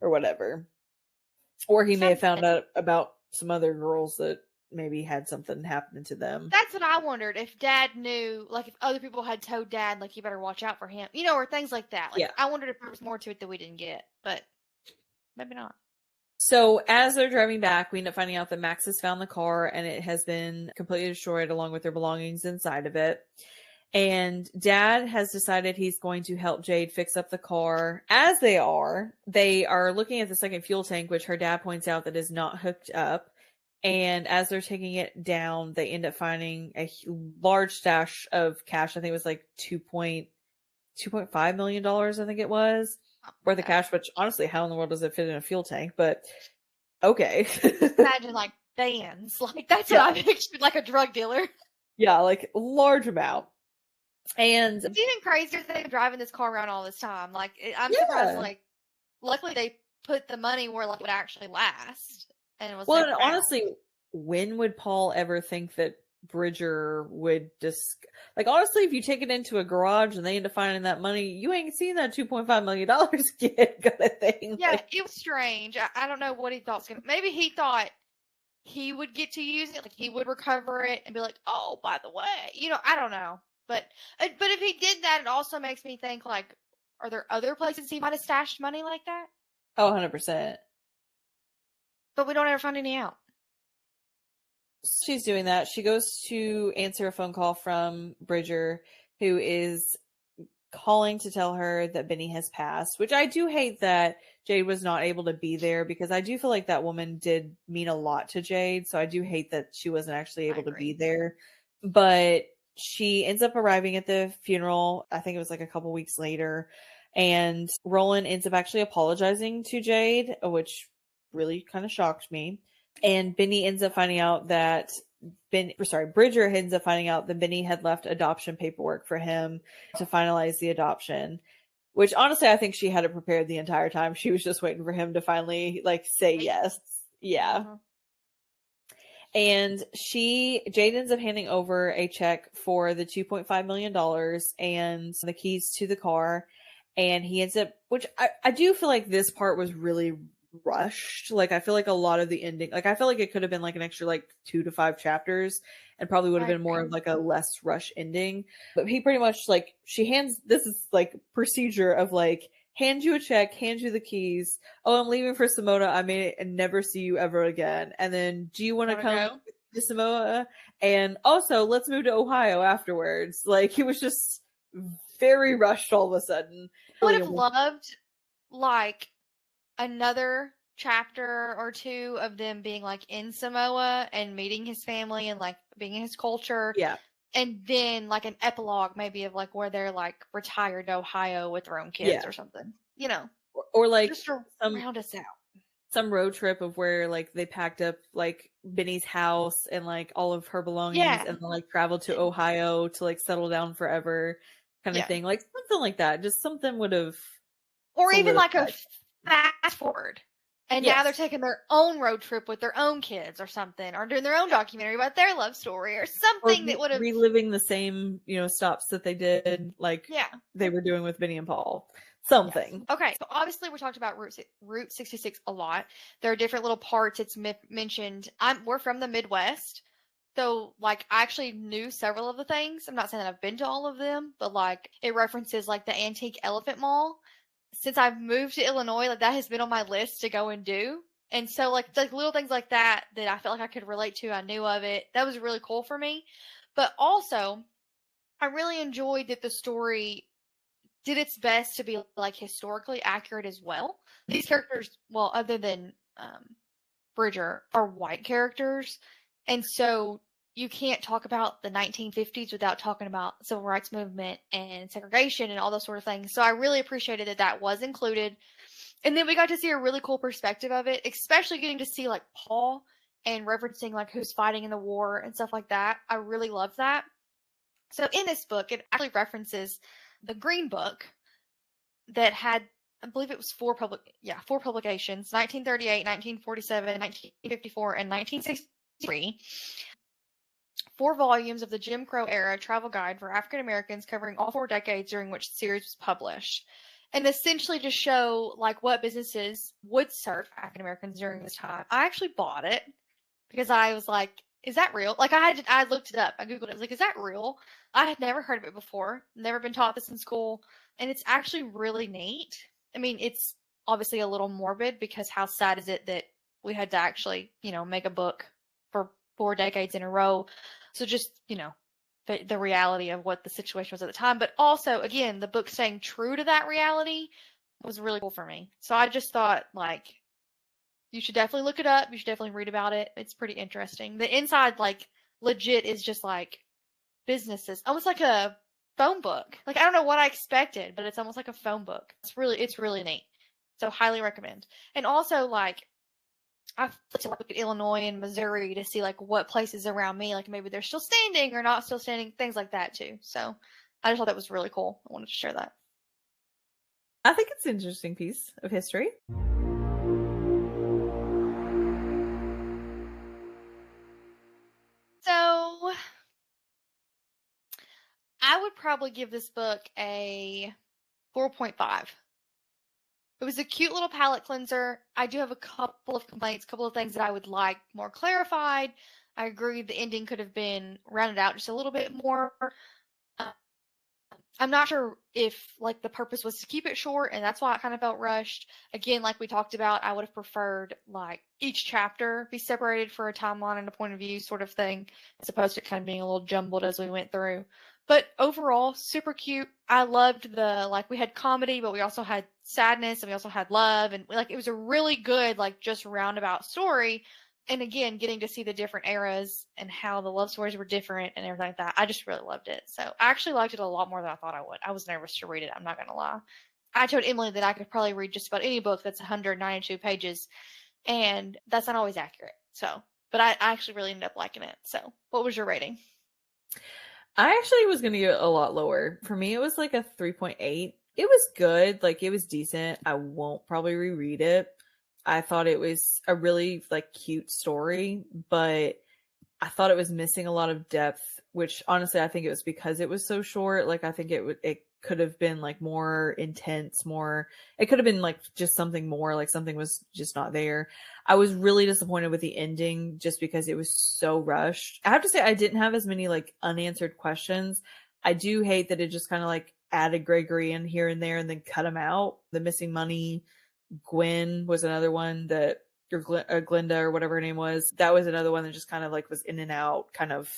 or whatever. Or he may have found out about some other girls that maybe had something happen to them. That's what I wondered, if Dad knew, like if other people had told Dad, like, you better watch out for him, or things like that. Like, Yeah. I wondered if there was more to it that we didn't get, but maybe not. So as they're driving back, we end up finding out that Max has found the car and it has been completely destroyed along with their belongings inside of it. And Dad has decided he's going to help Jade fix up the car. As they are looking at the second fuel tank, which her dad points out that is not hooked up. And as they're taking it down, they end up finding a large stash of cash. I think it was like $2.5 million, I think it was, worth of cash, which honestly, how in the world does it fit in a fuel tank? But okay. Imagine like bands. Like, that's what I pictured, like a drug dealer. Yeah, like large amount. And it's even crazier that they're driving this car around all this time. Like, I'm surprised, like, luckily they put the money where like it would actually last. And it was well, and honestly, when would Paul ever think that Bridger would just, like, honestly, if you take it into a garage and they end up finding that money, you ain't seen that $2.5 million get, kind of thing. Yeah, like, it was strange. I don't know what he thought was gonna. Maybe he thought he would get to use it, like he would recover it and be like, oh, by the way, I don't know. But if he did that, it also makes me think, like, are there other places he might have stashed money like that? Oh, 100%. But we don't ever find any out. She's doing that. She goes to answer a phone call from Bridger, who is calling to tell her that Benny has passed, which I do hate that Jade was not able to be there, because I do feel like that woman did mean a lot to Jade. So I do hate that she wasn't actually able to be there. But she ends up arriving at the funeral. I think it was like a couple weeks later. And Roland ends up actually apologizing to Jade, which really kind of shocked me. And Benny ends up finding out that Bridger ends up finding out that Benny had left adoption paperwork for him to finalize the adoption, which honestly, I think she had it prepared the entire time. She was just waiting for him to finally like say yes. Yeah. Uh-huh. And Jade ends up handing over a check for the $2.5 million and the keys to the car. And he ends up, which I do feel like this part was really rushed. Like, I feel like a lot of the ending, like, I feel like it could have been like an extra like 2 to 5 chapters and probably would have been more of like a less rush ending. But he pretty much, like, this is like procedure of like, hand you a check, hand you the keys. Oh, I'm leaving for Samoa. I may never see you ever again. And then, do you want to come to Samoa? And also, let's move to Ohio afterwards. Like, he was just very rushed all of a sudden. I would have loved, like, another chapter or two of them being like in Samoa and meeting his family and like being in his culture. Yeah. And then like an epilogue maybe of like where they're like retired to Ohio with their own kids or something. Or like just to round us out. Some road trip of where like they packed up like Benny's house and like all of her belongings and then like traveled to Ohio to like settle down forever kind of thing. Like something like that. Just something would have. Or even like a fast forward. And now they're taking their own road trip with their own kids or something, or doing their own documentary about their love story or something that would have reliving the same, stops that they did, like they were doing with Benny and Paul. Something. Yes. Okay, so obviously we talked about Route 66 a lot. There are different little parts it's mentioned. We're from the Midwest, so like I actually knew several of the things. I'm not saying that I've been to all of them, but like it references like the Antique Elephant Mall. Since I've moved to Illinois, like that has been on my list to go and do. And so like little things like that I felt like I could relate to, I knew of it. That was really cool for me. But also, I really enjoyed that the story did its best to be like historically accurate as well. These characters, well, other than Bridger, are white characters. And so you can't talk about the 1950s without talking about the civil rights movement and segregation and all those sort of things. So I really appreciated that was included. And then we got to see a really cool perspective of it, especially getting to see like Paul and referencing like who's fighting in the war and stuff like that. I really loved that. So in this book, it actually references the Green Book that had, I believe it was four publications, 1938, 1947, 1954, and 1963. 4 volumes of the Jim Crow era travel guide for African Americans covering all 4 decades during which the series was published. And essentially to show like what businesses would serve African Americans during this time. I actually bought it because I was like, is that real? Like I looked it up. I Googled it. I was like, is that real? I had never heard of it before. Never been taught this in school. And it's actually really neat. I mean, it's obviously a little morbid because how sad is it that we had to actually, make a book for 4 decades in a row. So just, the reality of what the situation was at the time. But also, again, the book staying true to that reality was really cool for me. So I just thought, like, you should definitely look it up. You should definitely read about it. It's pretty interesting. The inside, like, legit is just like businesses, almost like a phone book. Like, I don't know what I expected, but it's almost like a phone book. It's really neat. So highly recommend. And also, like, I've looked at Illinois and Missouri to see like what places around me, like maybe they're still standing or not still standing, things like that too. So I just thought that was really cool. I wanted to share that. I think it's an interesting piece of history. So I would probably give this book a 4.5. It was a cute little palette cleanser. I do have a couple of complaints, a couple of things that I would like more clarified. I agree the ending could have been rounded out just a little bit more. I'm not sure if like the purpose was to keep it short and that's why it kind of felt rushed. Again, like we talked about, I would have preferred like each chapter be separated for a timeline and a point of view sort of thing, as opposed to kind of being a little jumbled as we went through. But overall, super cute. I loved we had comedy, but we also had sadness and we also had love. And like, it was a really good, like just roundabout story. And again, getting to see the different eras and how the love stories were different and everything like that. I just really loved it. So I actually liked it a lot more than I thought I would. I was nervous to read it. I'm not going to lie. I told Emily that I could probably read just about any book that's 192 pages. And that's not always accurate. So, but I actually really ended up liking it. So what was your rating? I actually was going to give it a lot lower. For me, it was like a 3.8. It was good. Like, it was decent. I won't probably reread it. I thought it was a really like cute story, but I thought it was missing a lot of depth, which honestly, I think it was because it was so short. Like, I think it could have been like more intense, it could have been like just something more, like something was just not there. I was really disappointed with the ending just because it was so rushed. I have to say, I didn't have as many like unanswered questions. I do hate that it just kind of like added Gregory in here and there and then cut him out. The missing money, Gwen was another one that, or Glinda or whatever her name was. That was another one that just kind of like was in and out, kind of.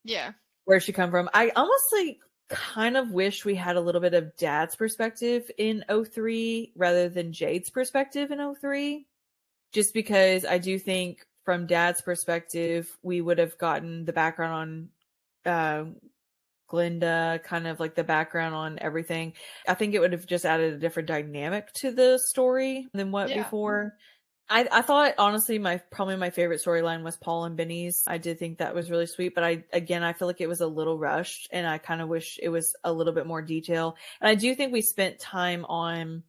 Yeah. Where she come from. I honestly kind of wish we had a little bit of Dad's perspective in 03 rather than Jade's perspective in 03. Just because I do think from Dad's perspective, we would have gotten the background on Glinda, kind of like the background on everything. I think it would have just added a different dynamic to the story than what before. I thought honestly probably my favorite storyline was Paul and Benny's. I did think that was really sweet, but I feel like it was a little rushed and I kind of wish it was a little bit more detail. And I do think we spent time on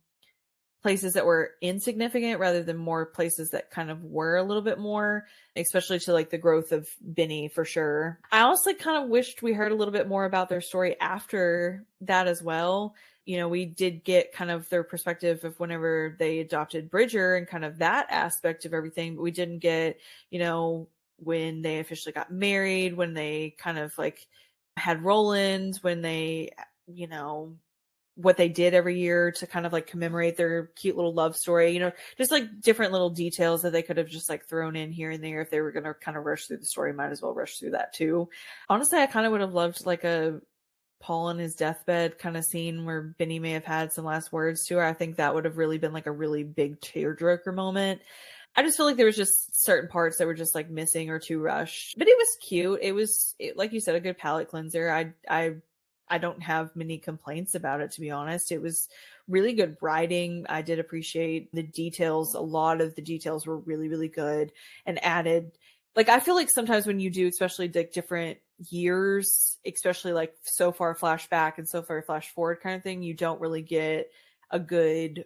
places that were insignificant rather than more places that kind of were a little bit more, especially to like the growth of Benny for sure. I also kind of wished we heard a little bit more about their story after that as well. We did get kind of their perspective of whenever they adopted Bridger and kind of that aspect of everything, but we didn't get, when they officially got married, when they kind of like had Roland, when they, what they did every year to kind of like commemorate their cute little love story, just like different little details that they could have just like thrown in here and there. If they were going to kind of rush through the story, might as well rush through that too. Honestly, I kind of would have loved like a Paul on his deathbed kind of scene where Benny may have had some last words to her. I think that would have really been like a really big tearjerker moment. I just feel like there was just certain parts that were just like missing or too rushed, but it was cute. It was, like you said, a good palate cleanser. I don't have many complaints about it, to be honest. It was really good writing. I did appreciate the details. A lot of the details were really, really good and added. Like, I feel like sometimes when you do, especially like different years, especially like so far flashback and so far flash forward kind of thing, you don't really get a good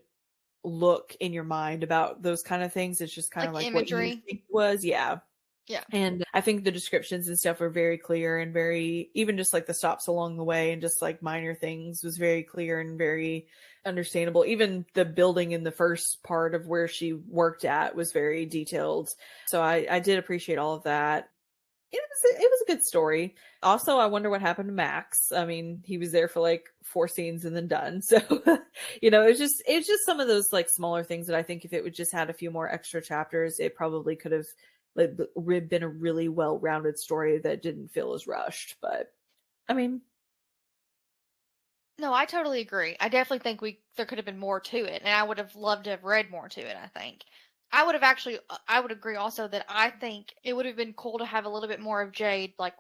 look in your mind about those kind of things. It's just kind of Like like what you imagery. think it was. Yeah. Yeah. And I think the descriptions and stuff were very clear and very, even just like the stops along the way and just like minor things was very clear and very understandable. Even the building in the first part of where she worked at was very detailed. So I did appreciate all of that. It was a good story. Also, I wonder what happened to Max. I mean, he was there for like 4 scenes and then done. So, it's just some of those like smaller things that I think if it would just had a few more extra chapters, it probably could have like been a really well-rounded story that didn't feel as rushed. But I mean, No, I totally agree. I definitely think there could have been more to it, and I would have loved to have read more to it, I think. I would agree also that I think it would have been cool to have a little bit more of Jade, like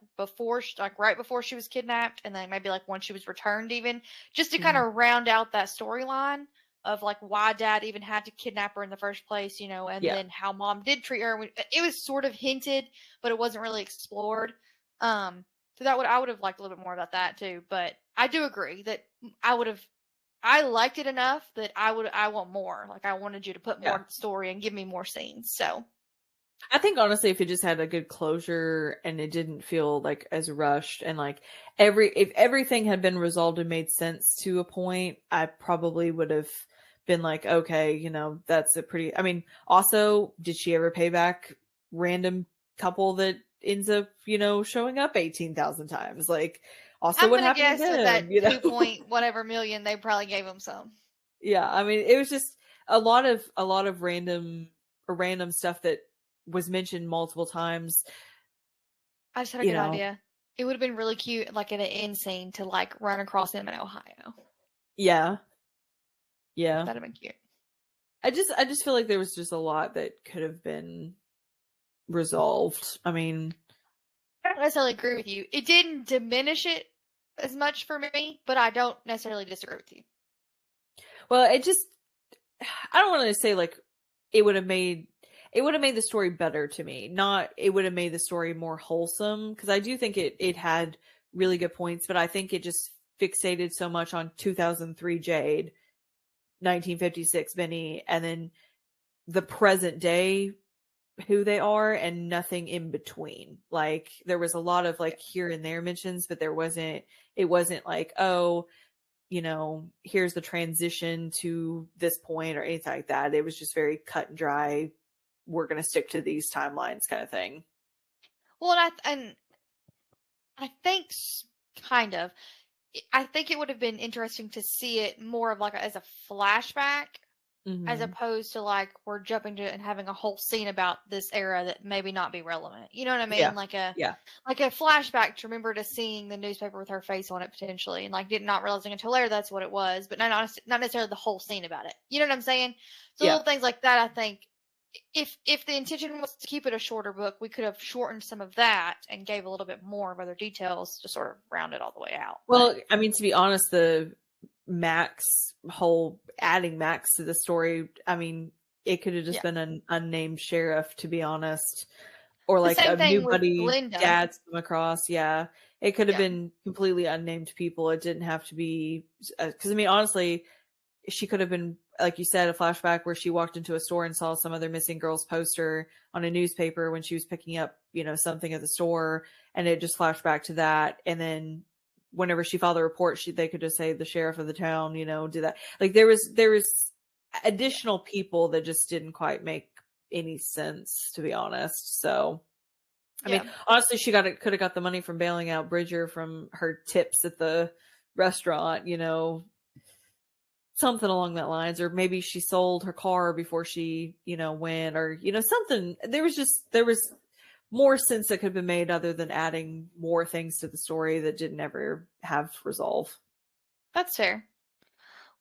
like right before she was kidnapped, and then maybe like when she was returned even, just to kind mhm. of round out that storyline of like why dad even had to kidnap her in the first place, and Yeah, then how mom did treat her. It was sort of hinted, but it wasn't really explored. So I would have liked a little bit more about that too. But I do agree that I liked it enough that I want more. Like I wanted you to put more yeah. to the story and give me more scenes. So I think honestly, if it just had a good closure and it didn't feel like as rushed and like if everything had been resolved and made sense to a point, I probably would have been like, okay, that's a pretty. I mean, also, did she ever pay back random couple that ends up, showing up 18,000 times? Like, also, I'm what gonna happened to guess with that them? 2 point whatever million, they probably gave him some. Yeah, I mean, it was just a lot of random stuff that was mentioned multiple times. I just had a You good know, idea. It would have been really cute, like in an end scene, to like run across him in Ohio. yeah, yeah. That'd have been cute. I just feel like there was just a lot that could have been resolved. I mean, I don't necessarily agree with you. It didn't diminish it as much for me, but I don't necessarily disagree with you. well, I don't want to say like it would have made the story better to me. Not it would have made the story more wholesome because I do think it had really good points, but I think it just fixated so much on 2003 Jade, 1956 Benny, and then the present day who they are and nothing in between. Like there was a lot of like here and there mentions, but it wasn't like, oh, here's the transition to this point or anything like that. It was just very cut and dry. We're going to stick to these timelines kind of thing. Well, I think kind of. I think it would have been interesting to see it more of like as a flashback as Mm-hmm. opposed to like we're jumping to it and having a whole scene about this era that maybe not be relevant. You know what I Yeah. mean? Like a Yeah. flashback to remember to seeing the newspaper with her face on it potentially, and like did not realizing until later that's what it was, but not necessarily the whole scene about it. You know what I'm saying? So Yeah. little things like that. I think if the intention was to keep it a shorter book, we could have shortened some of that and gave a little bit more of other details to sort of round it all the way out. Well, I mean, to be honest, the Max whole adding Max to the story, I mean, it could have just Yeah. been an unnamed sheriff, to be honest, or The like same a new thing with buddy Linda. dad's come across. Yeah, it could have Yeah. been completely unnamed people. It didn't have to be because I mean, honestly, she could have been, like you said, a flashback where she walked into a store and saw some other missing girls poster on a newspaper when she was picking up, something at the store, and it just flashed back to that. And then whenever she filed the report, they could just say the sheriff of the town, do that. Like there was additional people that just didn't quite make any sense, to be honest. So I mean, Yeah. honestly, could have got the money from bailing out Bridger from her tips at the restaurant, something along that lines, or maybe she sold her car before she went, or something. There was more sense that could have been made other than adding more things to the story that didn't ever have resolve. That's fair.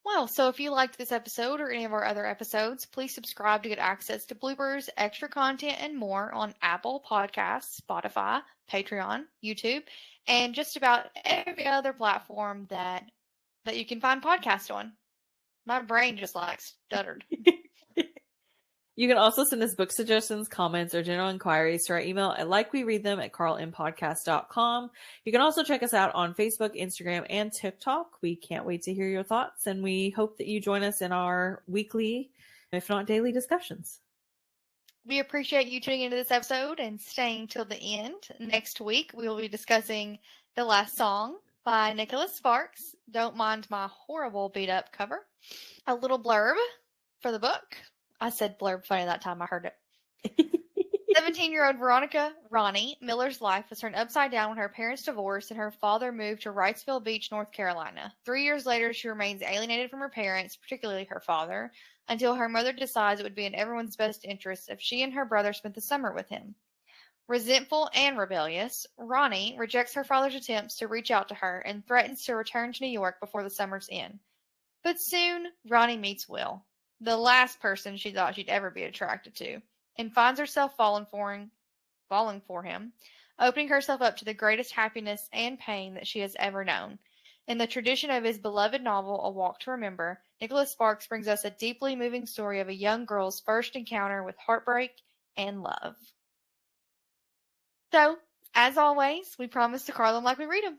Well, so if you liked this episode or any of our other episodes, please subscribe to get access to bloopers, extra content, and more on Apple Podcasts, Spotify, Patreon, YouTube, and just about every other platform that you can find podcasts on. My brain just like stuttered. You can also send us book suggestions, comments, or general inquiries to our email at likewereadthem@karlandempodcast.com. You can also check us out on Facebook, Instagram, and TikTok. We can't wait to hear your thoughts, and we hope that you join us in our weekly, if not daily, discussions. We appreciate you tuning into this episode and staying till the end. Next week, we will be discussing The Last Song by Nicholas Sparks. Don't mind my horrible beat-up cover. A little blurb for the book. I said blurb funny that time I heard it. 17-year-old Veronica Ronnie Miller's life was turned upside down when her parents divorced and her father moved to Wrightsville Beach, North Carolina. 3 years later, she remains alienated from her parents, particularly her father, until her mother decides it would be in everyone's best interest if she and her brother spent the summer with him. Resentful and rebellious, Ronnie rejects her father's attempts to reach out to her and threatens to return to New York before the summer's end. But soon, Ronnie meets Will, the last person she thought she'd ever be attracted to, and finds herself falling for him, opening herself up to the greatest happiness and pain that she has ever known. In the tradition of his beloved novel, A Walk to Remember, Nicholas Sparks brings us a deeply moving story of a young girl's first encounter with heartbreak and love. So, as always, we promise to call them like we read them.